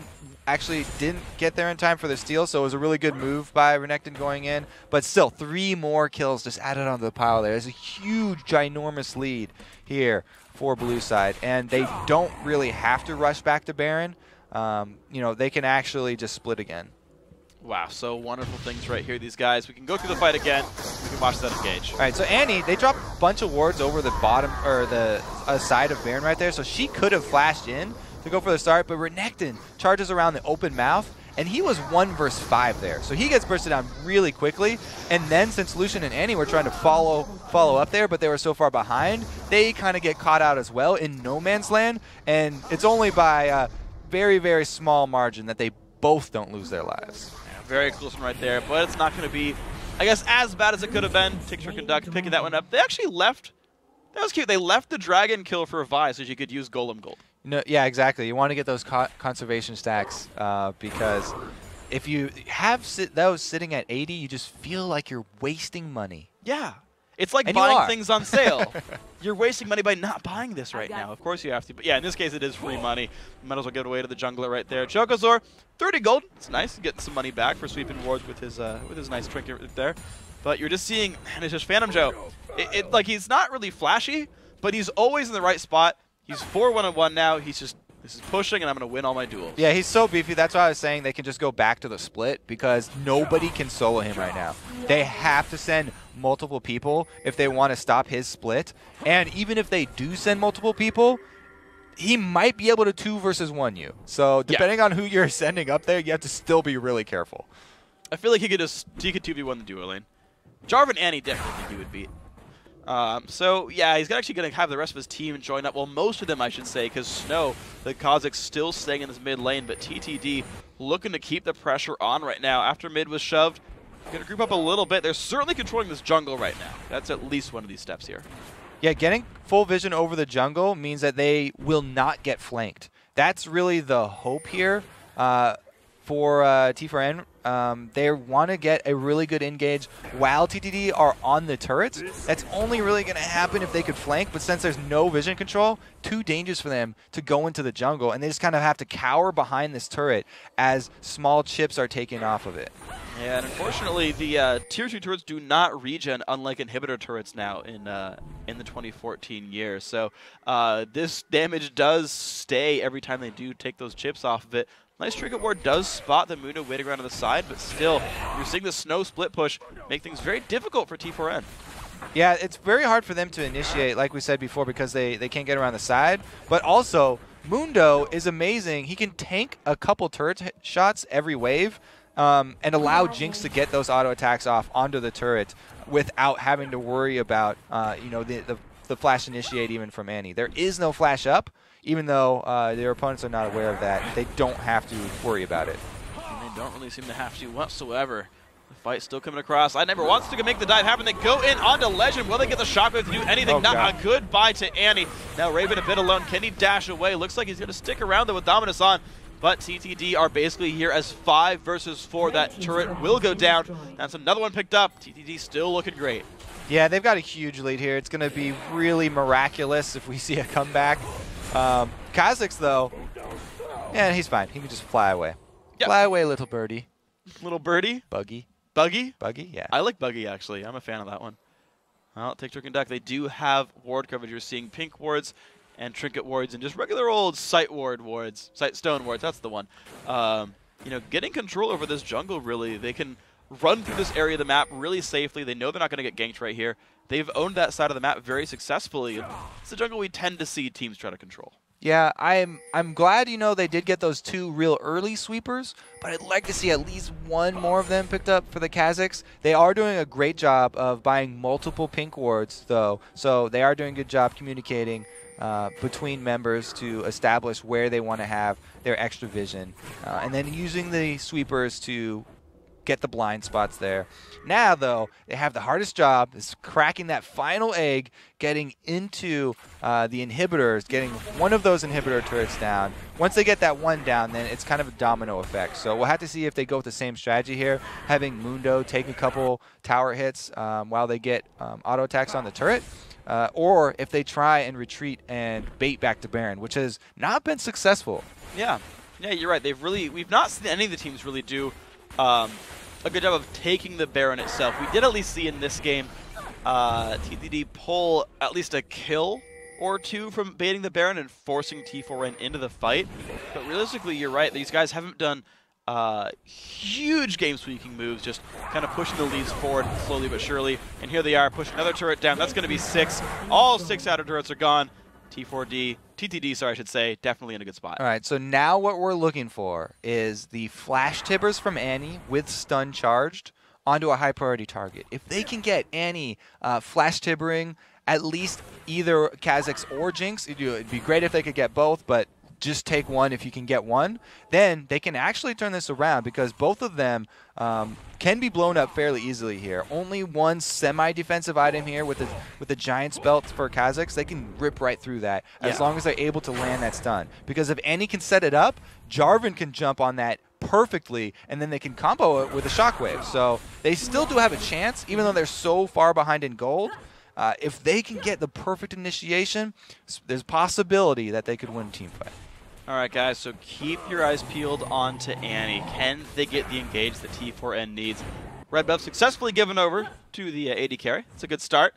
actually didn't get there in time for the steal, so it was a really good move by Renekton going in, but still 3 more kills just added onto the pile there. There's a huge, ginormous lead here for blue side, and they don't really have to rush back to Baron. You know, they can actually just split again. Wow, so wonderful things right here, these guys. We can go through the fight again. We can watch that engage. All right, so Annie, they dropped a bunch of wards over the bottom, or the side of Baron right there, so she could have flashed in to go for the start, but Renekton charges around the open mouth, and he was 1 versus 5 there. So he gets bursted down really quickly, and then since Lucian and Annie were trying to follow up there, but they were so far behind, they kind of get caught out as well in no man's land, and it's only by a very, very small margin that they both don't lose their lives. Yeah, very close one right there, but it's not going to be, I guess, as bad as it could have been. Tick, Trick, and Duck picking that one up. They actually left, that was cute, they left the dragon kill for Vi so you could use Golem Gold. No, yeah, exactly. You want to get those conservation stacks because if you have those sitting at 80, you just feel like you're wasting money. Yeah. It's like And buying things on sale. You're wasting money by not buying this right now. Of course you have to. But yeah, in this case, it is free money. You might as well give it away to the jungler right there. Chokazor, 30 gold. It's nice getting some money back for sweeping wards with his nice trinket right there. But you're just seeing, man, it's just Phantom Joe. Like, he's not really flashy, but he's always in the right spot. He's 4-1-1 now. He's just, this is pushing, and I'm going to win all my duels. Yeah, he's so beefy. That's why I was saying they can just go back to the split because nobody can solo him right now. They have to send multiple people if they want to stop his split. And even if they do send multiple people, he might be able to 2 versus 1 you. So depending on who you're sending up there, you have to still be really careful. I feel like he could 2v1 the duo lane. Jarvan Annie definitely think he would beat. So, yeah, he's actually going to have the rest of his team join up. Well, most of them, I should say, because Snow, the Kha'Zix, still staying in this mid lane, but TTD looking to keep the pressure on right now. After mid was shoved, going to group up a little bit. They're certainly controlling this jungle right now. That's at least one of these steps here. Yeah, getting full vision over the jungle means that they will not get flanked. That's really the hope here for T4N. They want to get a really good engage while TTD are on the turrets. That's only really going to happen if they could flank, but since there's no vision control, too dangerous for them to go into the jungle, and they just kind of have to cower behind this turret as small chips are taken off of it. Yeah, and unfortunately, the Tier 2 turrets do not regen, unlike inhibitor turrets now in the 2014 year. So this damage does stay every time they do take those chips off of it. Nice Trinket Ward does spot the Mundo waiting around to the side, but still, you're seeing the Snow split push make things very difficult for T4N. Yeah, it's very hard for them to initiate, like we said before, because they can't get around the side. But also, Mundo is amazing. He can tank a couple turret shots every wave and allow Jinx to get those auto attacks off onto the turret without having to worry about the flash initiate even from Annie. There is no flash up. Even though their opponents are not aware of that, they don't have to worry about it. And they don't really seem to have to whatsoever. The fight's still coming across. I never wants to make the dive happen. They go in onto Legend. Will they get the shockwave to do anything? Not a goodbye to Annie. Now Raven a bit alone. Can he dash away? Looks like he's going to stick around though with Dominus on. But TTD are basically here as 5 versus 4. That turret will go down. That's another one picked up. TTD still looking great. Yeah, they've got a huge lead here. It's going to be really miraculous if we see a comeback. Kha'Zix, though, yeah, he's fine. He can just fly away. Yep. Fly away, little birdie. Little birdie? Buggy. Buggy? Buggy, yeah. I like Buggy, actually. I'm a fan of that one. Well, take Trick and Duck. They do have ward coverage. You're seeing pink wards and trinket wards and just regular old sight wards. Sight stone wards, that's the one. Getting control over this jungle, really. They can run through this area of the map really safely. They know they're not going to get ganked right here. They've owned that side of the map very successfully. It's a jungle we tend to see teams try to control. Yeah, I'm glad, they did get those 2 real early sweepers, but I'd like to see at least 1 more of them picked up for the Kazakhs. They are doing a great job of buying multiple pink wards, though, so they are doing a good job communicating between members to establish where they want to have their extra vision, and then using the sweepers to get the blind spots there. Now, though, they have the hardest job, is cracking that final egg, getting into the inhibitors, getting one of those inhibitor turrets down. Once they get that one down, then it's kind of a domino effect. So we'll have to see if they go with the same strategy here, having Mundo take a couple tower hits while they get auto attacks on the turret. Or if they try and retreat and bait back to Baron, which has not been successful. Yeah, you're right. We've not seen any of the teams really do a good job of taking the Baron itself. We did at least see in this game TTD pull at least a kill or 2 from baiting the Baron and forcing T4N into the fight. But realistically, you're right. These guys haven't done huge game-sweeping moves, just kind of pushing the leads forward slowly but surely. And here they are, pushing another turret down. That's going to be 6. All 6 outer turrets are gone. TTD, sorry, I should say, definitely in a good spot. All right, so now what we're looking for is the flash tibbers from Annie with stun charged onto a high priority target. If they can get Annie flash tibbering at least either Kazakhs or Jinx, it'd be great if they could get both, but just take one if you can get one, then they can actually turn this around because both of them can be blown up fairly easily here. Only one semi-defensive item here with the Giant's Belt for Kazakhs. They can rip right through that as long as they're able to land that stun. Because if Annie can set it up, Jarvan can jump on that perfectly, and then they can combo it with a Shockwave. So they still do have a chance, even though they're so far behind in gold. If they can get the perfect initiation, there's a possibility that they could win a team fight. All right, guys, so keep your eyes peeled onto Annie. Can they get the engage that T4N needs? Red buff successfully given over to the AD carry. It's a good start.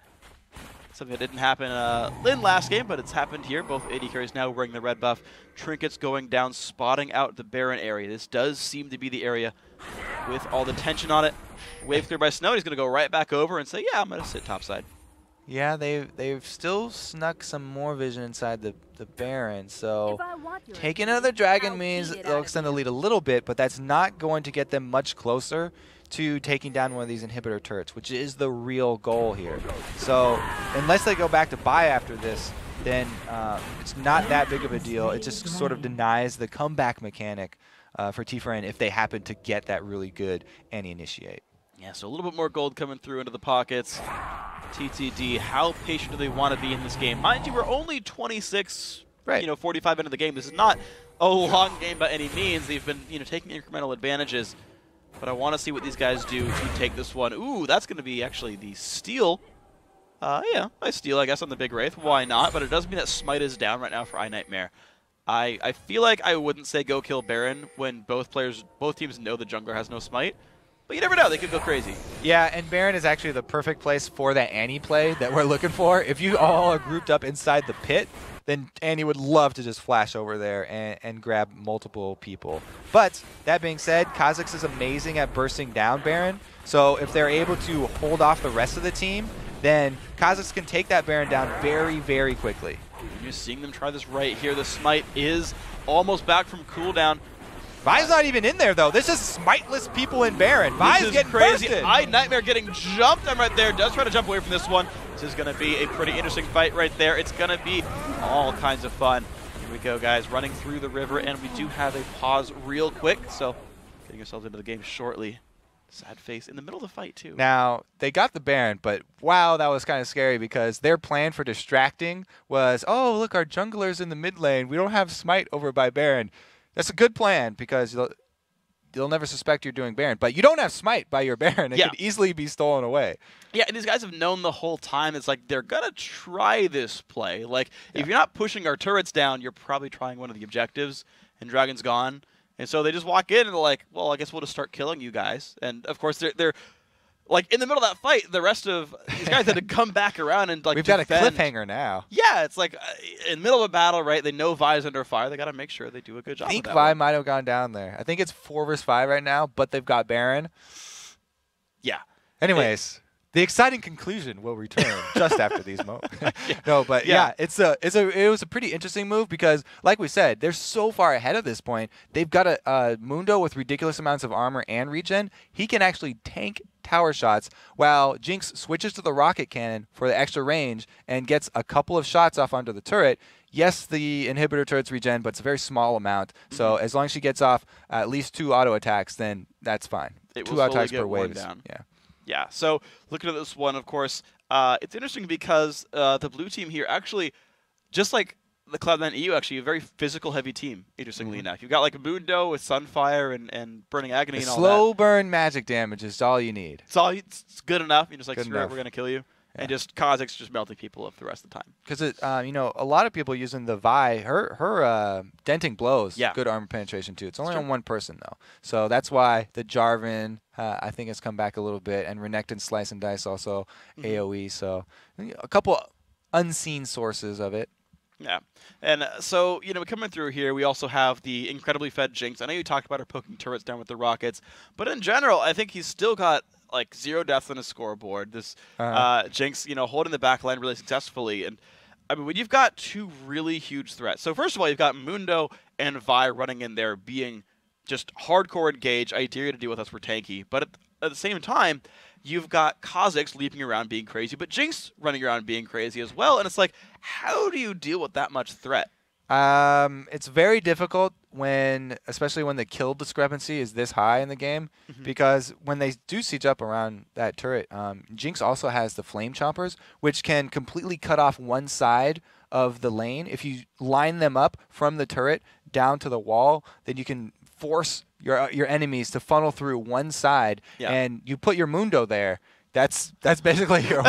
Something that didn't happen in last game, but it's happened here. Both AD carries now wearing the red buff. Trinkets going down, spotting out the Baron area. This does seem to be the area with all the tension on it. Wave clear by Snow. He's going to go right back over and say, yeah, I'm going to sit topside. Yeah, they've still snuck some more vision inside the Baron, so taking another dragon means they'll extend the lead a little bit, but that's not going to get them much closer to taking down one of these inhibitor turrets, which is the real goal here. So unless they go back to buy after this, then it's not that big of a deal. It just sort of denies the comeback mechanic for T4N if they happen to get that really good Annie initiate. Yeah, so a little bit more gold coming through into the pockets. TTD, how patient do they want to be in this game? Mind you, we're only 26, 45 into the game. This is not a long game by any means. They've been, taking incremental advantages. But I want to see what these guys do to take this one. Ooh, that's going to be actually the steal. Yeah, I steal, I guess, on the Big Wraith. Why not? But it does mean that Smite is down right now for iNightmare. I feel like I wouldn't say go kill Baron when both teams know the jungler has no Smite. But you never know, they could go crazy. Yeah, and Baron is actually the perfect place for that Annie play that we're looking for. If you all are grouped up inside the pit, then Annie would love to just flash over there and grab multiple people. But that being said, Kazakhs is amazing at bursting down Baron. So if they're able to hold off the rest of the team, then Kazakhs can take that Baron down very, very quickly. You're seeing them try this right here. The Smite is almost back from cooldown. Vi's not even in there, though. This is smiteless people in Baron. Vi's getting crazy. bursted. iNightmare getting jumped on right there. Does try to jump away from this one. This is going to be a pretty interesting fight right there. It's going to be all kinds of fun. Here we go, guys. Running through the river, and we do have a pause real quick. So getting ourselves into the game shortly. Sad face in the middle of the fight, too. Now, they got the Baron, but wow, that was kind of scary because their plan for distracting was, oh, look, our jungler's in the mid lane. We don't have Smite over by Baron. That's a good plan because you'll never suspect you're doing Baron. But you don't have Smite by your Baron. It could easily be stolen away. Yeah, and these guys have known the whole time. It's like they're going to try this play. Like, if you're not pushing our turrets down, you're probably trying one of the objectives, and Dragon's gone. And so they just walk in and they're like, well, I guess we'll just start killing you guys. And, of course, they're like, in the middle of that fight, the rest of these guys had to come back around and, like, We've got a cliffhanger now. Yeah, it's like, in the middle of a battle, right, they know Vi's under fire. They got to make sure they do a good job. I think Vi might have gone down there. I think it's 4 versus 5 right now, but they've got Baron. Yeah. Anyways. The exciting conclusion will return just after these moments. No, but yeah, it was a pretty interesting move because, like we said, they're so far ahead at this point. They've got a Mundo with ridiculous amounts of armor and regen. He can actually tank tower shots while Jinx switches to the rocket cannon for the extra range and gets a couple of shots off onto the turret. Yes, the inhibitor turrets regen, but it's a very small amount. So as long as she gets off at least 2 auto attacks, then that's fine. 2 auto attacks per wave. Yeah. Yeah, so looking at this one, of course, it's interesting because the blue team here actually, just like the Cloud9 EU, actually a very physical-heavy team, interestingly enough. You've got like Mundo with Sunfire and Burning Agony and all that. Slow burn magic damage is all you need. It's good enough. You're just like, screw it, we're going to kill you. Yeah. And just Kha'Zix just melting people up the rest of the time. Because a lot of people using the Vi, her denting blows, good armor penetration too. It's only on one person though, so that's why the Jarvan I think has come back a little bit, and Renekton Slice and Dice also AOE. So a couple unseen sources of it. Yeah, and so coming through here, we also have the incredibly fed Jinx. I know you talked about her poking turrets down with the rockets, but in general, I think he's still got like 0 deaths on his scoreboard. This Jinx, holding the back line really successfully. And I mean, when you've got 2 really huge threats. So first of all, you've got Mundo and Vi running in there being just hardcore engaged, idea to deal with us for tanky. But at the same time, you've got Kha'Zix leaping around being crazy, but Jinx running around being crazy as well. And it's like, how do you deal with that much threat? It's very difficult especially when the kill discrepancy is this high in the game, because when they do siege up around that turret, Jinx also has the Flame Chompers, which can completely cut off one side of the lane. If you line them up from the turret down to the wall, then you can force your enemies to funnel through one side, and you put your Mundo there. That's basically your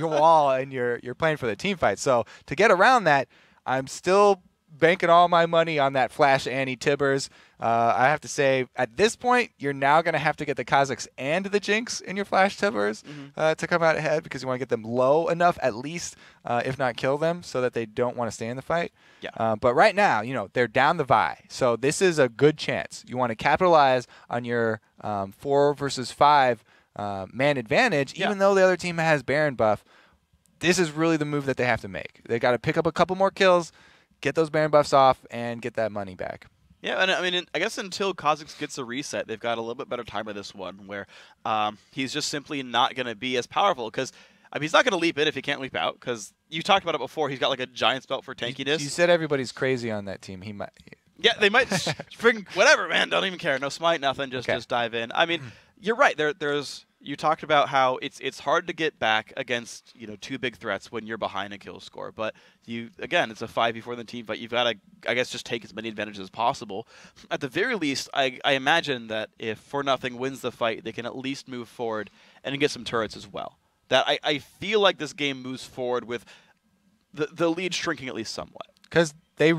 wall, and you're playing for the team fight. So to get around that, I'm still banking all my money on that Flash Annie Tibbers. I have to say, at this point, you're now going to have to get the Kha'Zix and the Jinx in your Flash Tibbers to come out ahead, because you want to get them low enough, at least, if not kill them, so that they don't want to stay in the fight. Yeah. But right now, they're down the Vi. So this is a good chance. You want to capitalize on your 4 versus 5 man advantage, even though the other team has Baron buff. This is really the move that they have to make. They got to pick up a couple more kills, get those Baron buffs off, and get that money back. Yeah, and I mean, I guess until Kha'Zix gets a reset, they've got a little bit better time with this one, where he's just simply not going to be as powerful, because he's not going to leap in if he can't leap out, because you talked about it before. He's got like a giant spell for tankiness. You said everybody's crazy on that team. He might. Yeah, they might freaking whatever, man. Don't even care. No smite, nothing. Just dive in. I mean, you're right. You talked about how it's hard to get back against 2 big threats when you're behind a kill score, but again, it's a 5v4 in the team fight. You've got to, I guess, just take as many advantages as possible. At the very least, I imagine that if For Nothing wins the fight, they can at least move forward and get some turrets as well. That I feel like this game moves forward with the lead shrinking at least somewhat. Because they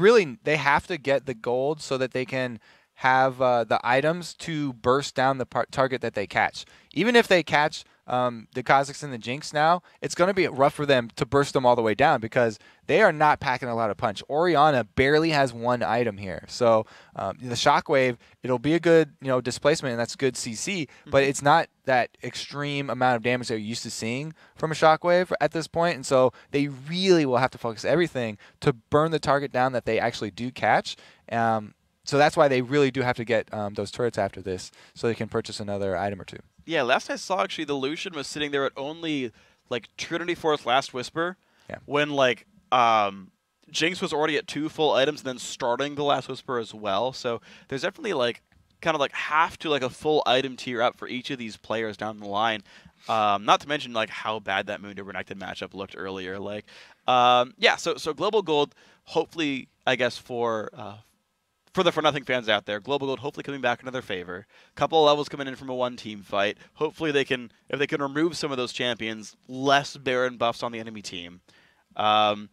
have to get the gold so that they can have the items to burst down the target that they catch. Even if they catch the Kha'Zix and the Jinx now, it's going to be rough for them to burst them all the way down, because they are not packing a lot of punch. Orianna barely has 1 item here. So the Shockwave, it'll be a good displacement, and that's good CC, but it's not that extreme amount of damage that you're used to seeing from a Shockwave at this point. And so they really will have to focus everything to burn the target down that they actually do catch. So that's why they really do have to get those turrets after this, so they can purchase another item or 2. Yeah, last I saw, actually, the Lucian was sitting there at only like Trinity Force Last Whisper, when like Jinx was already at 2 full items and then starting the Last Whisper as well. So there's definitely like kind of like half to like a full item tier up for each of these players down the line. Not to mention like how bad that Mundo Renekton matchup looked earlier. Like, so Global Gold, hopefully, I guess for the For Nothing fans out there, Global Gold hopefully coming back in their favor. Couple of levels coming in from a 1-team fight. Hopefully they can, if they can remove some of those champions, less Baron buffs on the enemy team. I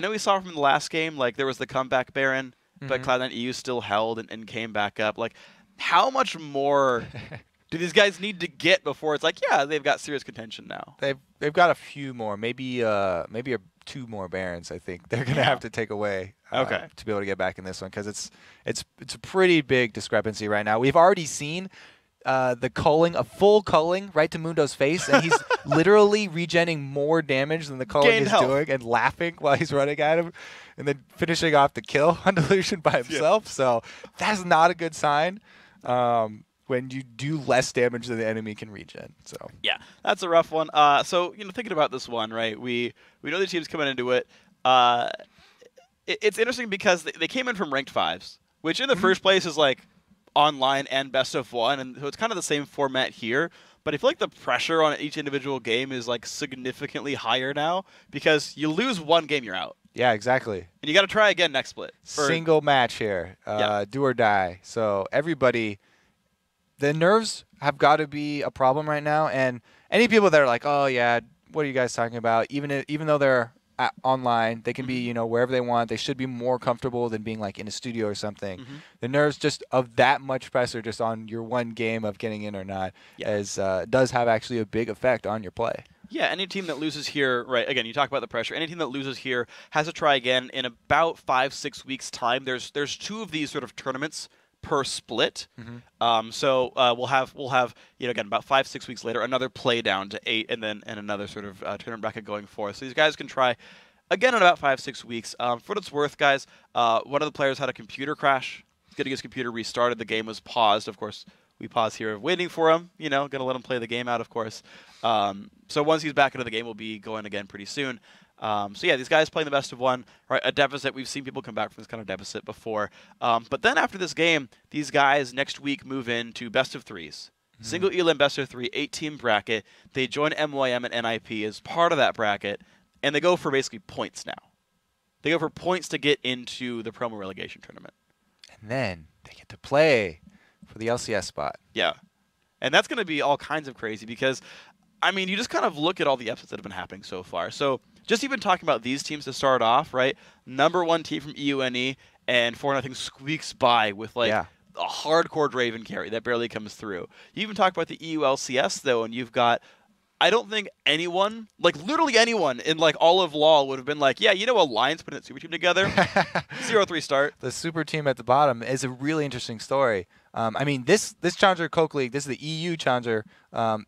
know we saw from the last game, like there was the comeback Baron, but Cloud9 EU still held and came back up. Like, how much more do these guys need to get before it's like, yeah, they've got serious contention now? They've got a few more, maybe 2 more Barons. I think they're gonna have to take away to be able to get back in this one, because it's a pretty big discrepancy right now. We've already seen the culling, a full culling right to Mundo's face, and he's literally regenning more damage than the culling is doing and laughing while he's running at him and then finishing off the kill on Delusion by himself. Yeah. So that's not a good sign when you do less damage than the enemy can regen. So yeah, that's a rough one. So, thinking about this one, right, we know the team's coming into it. It's interesting because they came in from ranked 5s, which in the first place is like online and best of 1, and so it's kind of the same format here. But I feel like the pressure on each individual game is like significantly higher now because you lose one game, you're out. Yeah, exactly. And you got to try again next split. Single match here, do or die. So everybody, the nerves have got to be a problem right now. And any people that are like, oh yeah, what are you guys talking about? Even though they're online, they can be, wherever they want. They should be more comfortable than being like in a studio or something. The nerves just of that much pressure just on your one game of getting in or not does have actually a big effect on your play. Yeah, any team that loses here, right, again, you talk about the pressure. Any team that loses here has to try again in about 5-6 weeks' time. There's 2 of these sort of tournaments per split. So we'll have again, about 5-6 weeks later, another play down to 8, and another sort of tournament bracket going forth. So these guys can try again in about 5-6 weeks. For what it's worth, guys, one of the players had a computer crash. Getting his computer restarted, the game was paused. Of course, we pause here waiting for him, gonna let him play the game out, of course. So once he's back into the game, we'll be going again pretty soon. So yeah, these guys playing the best of 1, right? A deficit. We've seen people come back from this kind of deficit before. But then after this game, these guys next week move into best of 3s. Single elim best of 3, 8-team bracket. They join MYM and NIP as part of that bracket, and they go for basically points now. They go for points to get into the promo relegation tournament. And then they get to play for the LCS spot. Yeah. And that's going to be all kinds of crazy because, I mean, you just kind of look at all the upsets that have been happening so far. So just even talking about these teams to start off, right? #1 team from EUNE and 4-0 squeaks by with like a hardcore Draven carry that barely comes through. You even talk about the EU LCS though, and you've got, I don't think anyone, like literally anyone in like all of LoL would have been like, yeah, Alliance putting that super team together, 0-3 start. The super team at the bottom is a really interesting story. I mean, this Challenger Coke League, this is the EU Challenger.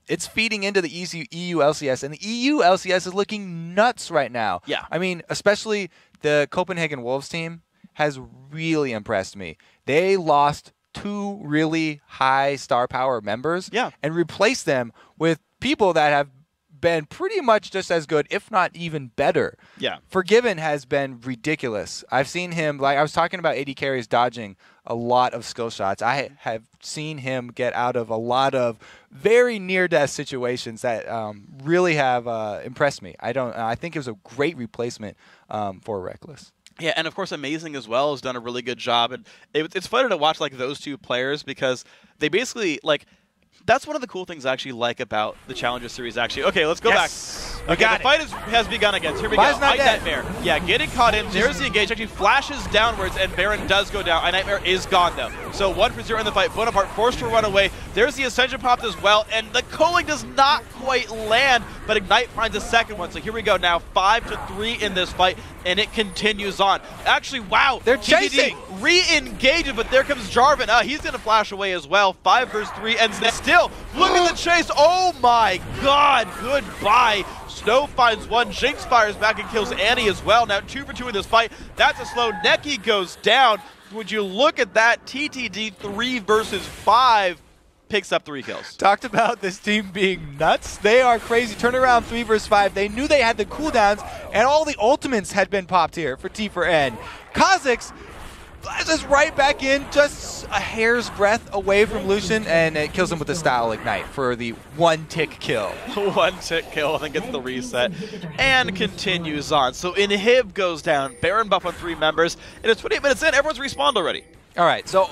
It's feeding into the EU LCS, and the EU LCS is looking nuts right now. Yeah. I mean, especially the Copenhagen Wolves team has really impressed me. They lost 2 really high star power members and replaced them with people that have been pretty much just as good, if not even better. Yeah. Forgiven has been ridiculous. I've seen him, like I was talking about AD carries dodging a lot of skill shots. I have seen him get out of a lot of very near-death situations that really have impressed me. I think it was a great replacement for Reckless. Yeah, and of course, Amazing as well has done a really good job. And it's fun to watch like those 2 players because they basically like. That's one of the cool things I actually like about the Challenger Series, actually. Okay, let's go back. Okay, the fight has begun again. Here we go. iNightmare. Yeah, getting caught in. There's the engage. Actually flashes downwards, and Baron does go down. iNightmare is gone, though. So 1-0 in the fight. Bonaparte forced to run away. There's the Ascension popped as well, and the culling does not quite land, but Ignite finds a second one. So here we go now. 5-3 in this fight, and it continues on. Actually, wow. They're chasing. Re-engages, but there comes Jarvan. He's going to flash away as well. 5 versus 3, and still, look at the chase. Oh my god, goodbye. Snow finds one. Jinx fires back and kills Annie as well. Now 2 for 2 in this fight. That's a slow. Neki goes down. Would you look at that? TTD 3 versus 5 picks up 3 kills. Talked about this team being nuts. They are crazy. Turnaround 3 versus 5. They knew they had the cooldowns, and all the ultimates had been popped here for T for N. Kha'Zix is right back in, just a hair's breadth away from Lucian, and it kills him with the Style Ignite for the 1-tick kill. 1-tick kill, I think it's the reset, and continues on. So Inhib goes down, Baron buff on 3 members, and it's 28 minutes in, everyone's respawned already. All right, so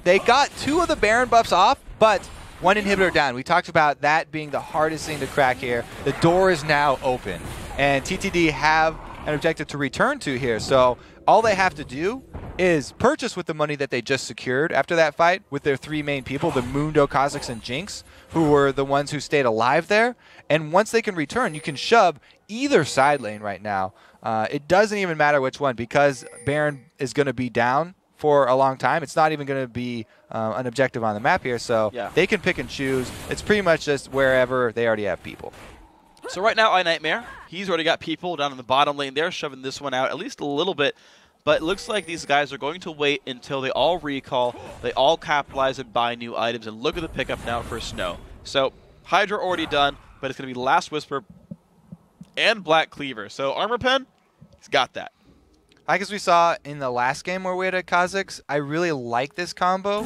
they got 2 of the Baron buffs off, but 1 inhibitor down. We talked about that being the hardest thing to crack here. The door is now open, and TTD have an objective to return to here, so all they have to do is purchase with the money that they just secured after that fight with their 3 main people, the Mundo, Kha'Zix, and Jinx, who were the ones who stayed alive there. And once they can return, you can shove either side lane right now. It doesn't even matter which one because Baron is going to be down for a long time. It's not even going to be an objective on the map here, so they can pick and choose. It's pretty much just wherever they already have people. So right now, iNightmare, he's already got people down in the bottom lane there, shoving this one out at least a little bit. But it looks like these guys are going to wait until they all recall, they all capitalize and buy new items, and look at the pickup now for Snow. So Hydra already done, but it's going to be Last Whisper and Black Cleaver. So Armor Pen, he's got that. Like as we saw in the last game where we had a Kha'Zix, I really like this combo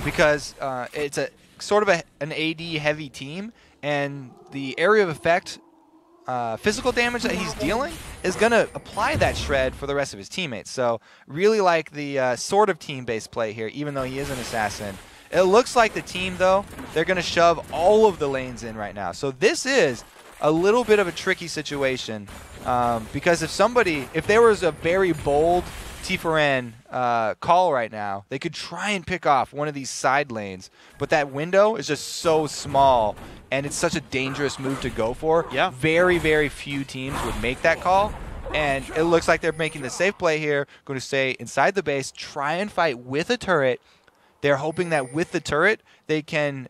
because it's a sort of an AD heavy team, and the area of effect physical damage that he's dealing is going to apply that shred for the rest of his teammates. So really like the sort of team-based play here, even though he is an assassin. It looks like the team, though, they're going to shove all of the lanes in right now. So this is a little bit of a tricky situation because if there was a very bold T4N call right now, they could try and pick off one of these side lanes, but that window is just so small, and it's such a dangerous move to go for. Yeah. Very, very few teams would make that call, and it looks like they're making the safe play here, going to stay inside the base, try and fight with a turret. They're hoping that with the turret, they can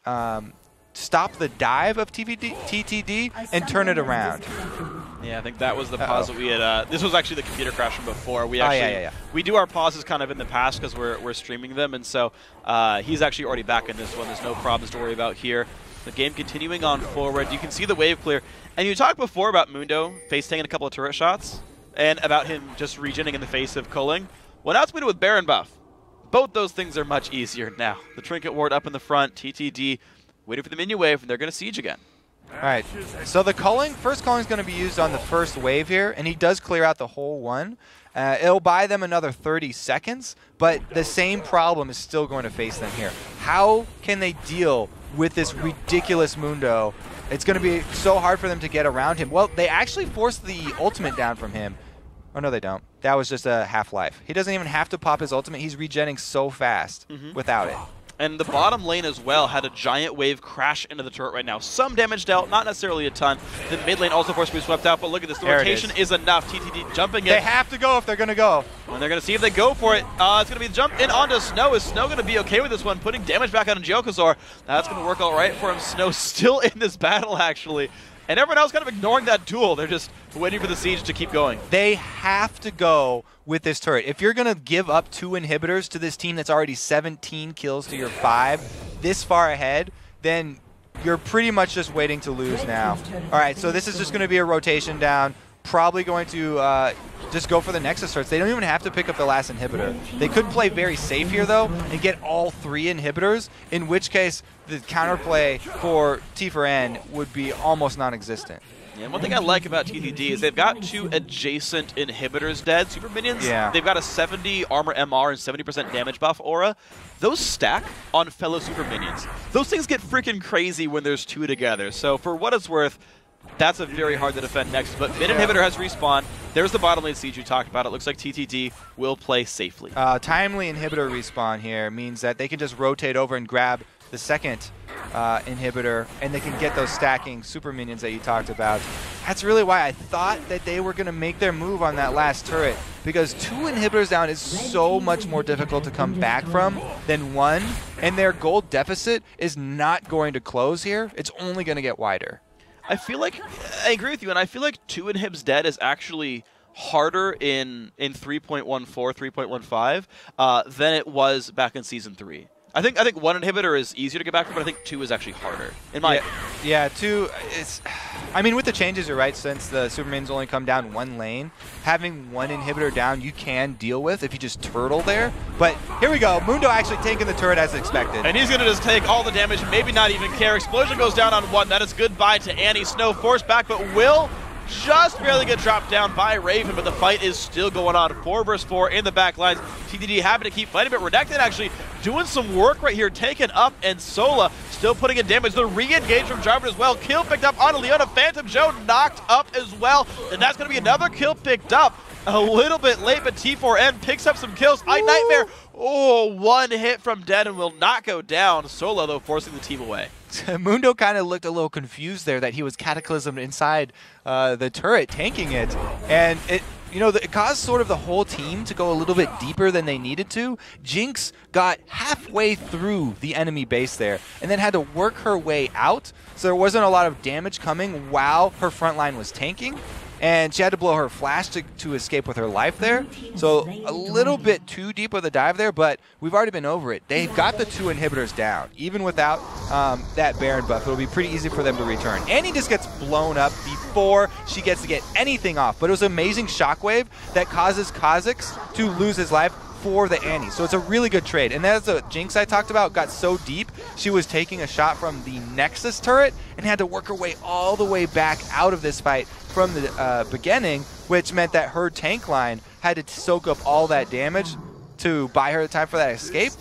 stop the dive of TTD and turn it around. Yeah, I think that was the pause that we had. This was actually the computer crash from before. We actually we do our pauses kind of in the past because we're streaming them, and so he's actually already back in this one. There's no problems to worry about here. The game continuing on forward. You can see the wave clear, and you talked before about Mundo face taking a couple of turret shots, and about him just regenning in the face of culling. Well, now it's Mundo with Baron buff. Both those things are much easier now. The Trinket Ward up in the front, TTD waiting for the minion wave, and they're going to siege again. All right, so the first culling is going to be used on the first wave here, and he does clear out the whole one. It'll buy them another 30 seconds, but the same problem is still going to face them here. How can they deal with this ridiculous Mundo? It's going to be so hard for them to get around him. Well, they actually forced the ultimate down from him. Oh, no, they don't. That was just a half-life. He doesn't even have to pop his ultimate. He's regenning so fast without it. And the bottom lane as well had a giant wave crash into the turret right now. Some damage dealt, not necessarily a ton. The mid lane also forced to be swept out, but look at this. The rotation is enough. TTD jumping in. They have to go if they're going to go. And they're going to see if they go for it. It's going to be the jump in onto Snow. Is Snow going to be okay with this one? Putting damage back on Gyokazor. That's going to work all right for him. Snow still in this battle, actually. And everyone else kind of ignoring that duel. They're just waiting for the siege to keep going. They have to go with this turret. If you're going to give up 2 inhibitors to this team that's already 17 kills to your 5 this far ahead, then you're pretty much just waiting to lose now. All right, so this is just going to be a rotation down. Probably going to just go for the Nexus turrets. They don't even have to pick up the last inhibitor. They could play very safe here, though, and get all 3 inhibitors, in which case the counterplay for T4N would be almost non-existent. Yeah, and one thing I like about TTD is they've got 2 adjacent inhibitors dead, super minions. Yeah. They've got a 70 armor MR and 70% damage buff aura. Those stack on fellow super minions. Those things get freaking crazy when there's 2 together. So for what it's worth, that's a very hard to defend next. But mid inhibitor has respawned. There's the bottom lane siege you talked about. It looks like TTD will play safely. Timely inhibitor respawn here means that they can just rotate over and grab the second inhibitor, and they can get those stacking super minions that you talked about. That's really why I thought that they were going to make their move on that last turret, because 2 inhibitors down is so much more difficult to come back from than 1, and their gold deficit is not going to close here. It's only going to get wider. I feel like, I agree with you, and I feel like 2 inhibs dead is actually harder in 3.14, 3.15 than it was back in Season 3. I think 1 inhibitor is easier to get back from, but I think 2 is actually harder. In my yeah, 2 is. I mean, with the changes, you're right. Since the Supermans only come down 1 lane, having 1 inhibitor down, you can deal with if you just turtle there. But here we go. Mundo actually taking the turret as expected, and he's gonna just take all the damage, and maybe not even care. Explosion goes down on 1. That is goodbye to Annie. Snow forced back, but will just barely get dropped down by Raven, but the fight is still going on. 4 versus 4 in the back lines. TTD happy to keep fighting, but Redacted actually doing some work right here, taken up, and Sola still putting in damage. The re-engage from Jarvan as well. Kill picked up on Leona. Phantom Joe knocked up as well, and that's going to be another kill picked up. A little bit late, but T4N picks up some kills. iNightmare, 1 hit from Dead and will not go down. Sola, though, forcing the team away. Mundo kind of looked a little confused there that he was cataclysmed inside the turret, tanking it. And you know, it caused sort of the whole team to go a little bit deeper than they needed to. Jinx got halfway through the enemy base there and then had to work her way out, so there wasn't a lot of damage coming while her front line was tanking. And she had to blow her flash to escape with her life there. So a little bit too deep with a dive there, but we've already been over it. They've got the 2 inhibitors down. Even without that Baron buff, it'll be pretty easy for them to return. Annie just gets blown up before she gets to get anything off. But it was an amazing shockwave that causes Kha'Zix to lose his life for the Annie. So it's a really good trade. And that's the Jinx I talked about, got so deep, she was taking a shot from the Nexus turret and had to work her way all the way back out of this fight from the beginning, which meant that her tank line had to soak up all that damage to buy her the time for that escape.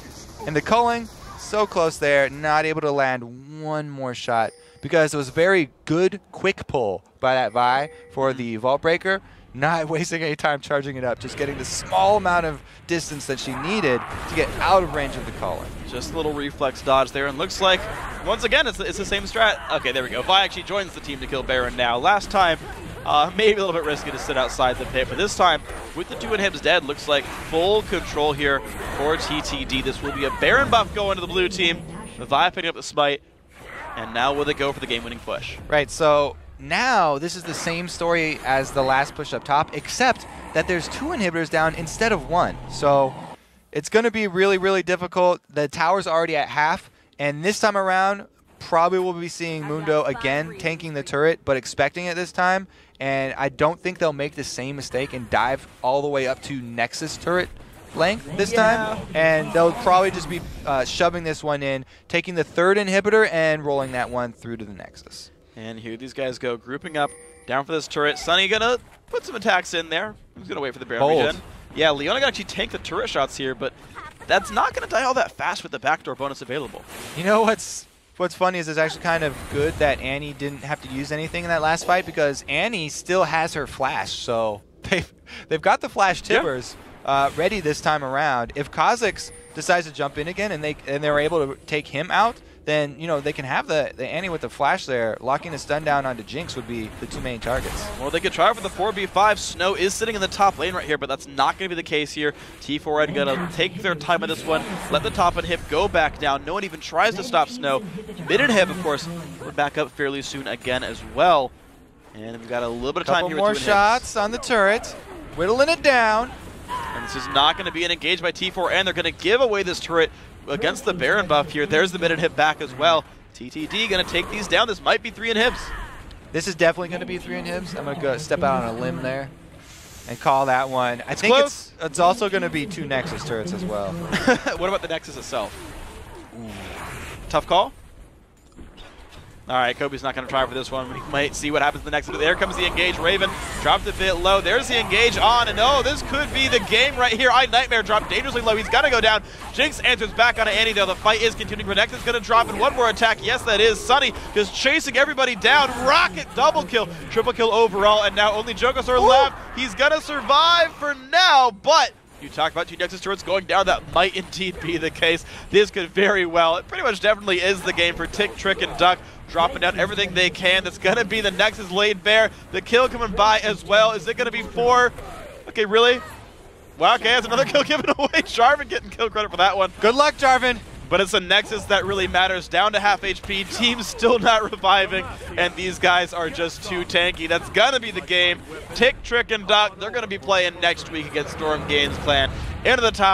And the culling, so close there, not able to land one more shot because it was a very good quick pull by that Vi for the Vault Breaker. Not wasting any time charging it up, just getting the small amount of distance that she needed to get out of range of the culling. Just a little reflex dodge there, and looks like, once again, it's the same strat. Okay, there we go. Vi actually joins the team to kill Baron now. Last time, maybe a little bit risky to sit outside the pit, but this time, with the 2 inhibs dead, looks like full control here for TTD. This will be a Baron buff going to the blue team. The Vi picking up the smite, and now will they go for the game-winning push? Right, so now this is the same story as the last push up top, except that there's 2 inhibitors down instead of 1. So it's going to be really, really difficult. The tower's already at half, and this time around, probably we'll be seeing Mundo again tanking the turret, but expecting it this time. And I don't think they'll make the same mistake and dive all the way up to Nexus turret length this time. And they'll probably just be shoving this one in, taking the 3rd inhibitor and rolling that one through to the Nexus. And here these guys go, grouping up, down for this turret. Sunny gonna put some attacks in there. He's gonna wait for the Baron regen. Yeah, Leona can actually tank the turret shots here, but that's not gonna die all that fast with the backdoor bonus available. You know what's funny is it's actually kind of good that Annie didn't have to use anything in that last fight, because Annie still has her flash, so they've got the flash Tibbers ready this time around. If Kha'Zix decides to jump in again and they're able to take him out, then, you know, they can have the Annie with the flash there. Locking the stun down onto Jinx would be the 2 main targets. Well, they could try for the 4v5. Snow is sitting in the top lane right here, but that's not going to be the case here. T4 Red going to take their time on this one, let the top inhib go back down. No one even tries to stop Snow. Mid inhib, of course, we're back up fairly soon again as well. And we've got a little bit of time here. Couple more shots on the turret, whittling it down. And this is not going to be an engage by T4, and they're going to give away this turret against the Baron buff here. There's the mid inhib back as well. TTD going to take these down. This might be 3 inhibs. This is definitely going to be 3 inhibs. I'm going to go step out on a limb there and call that one. I think it's also going to be 2 Nexus turrets as well. What about the Nexus itself? Ooh. Tough call? All right, Kobe's not going to try for this one. We might see what happens in the next. There comes the engage. Raven dropped a bit low. There's the engage on, and oh, this could be the game right here. Nightmare dropped dangerously low. He's got to go down. Jinx answers back on Annie, though. The fight is continuing. Renekton's going to drop in one more attack. Yes, that is. Sunny just chasing everybody down. Rocket double kill. Triple kill overall, and now only Jokosaur left. He's going to survive for now, but you talk about 2 Nexus turrets going down. That might indeed be the case. This could very well, it pretty much definitely is the game for Tick, Trick, and Duck. Dropping down everything they can. That's going to be the Nexus laid bare. The kill coming by as well. Is it going to be 4? Okay, really? Wow, okay, that's another kill given away. Jarvan getting kill credit for that one. Good luck, Jarvan. But it's a Nexus that really matters. Down to half HP. Team's still not reviving. And these guys are just too tanky. That's going to be the game. Tick, Trick, and Duck, they're going to be playing next week against Storm Games Clan. Into the top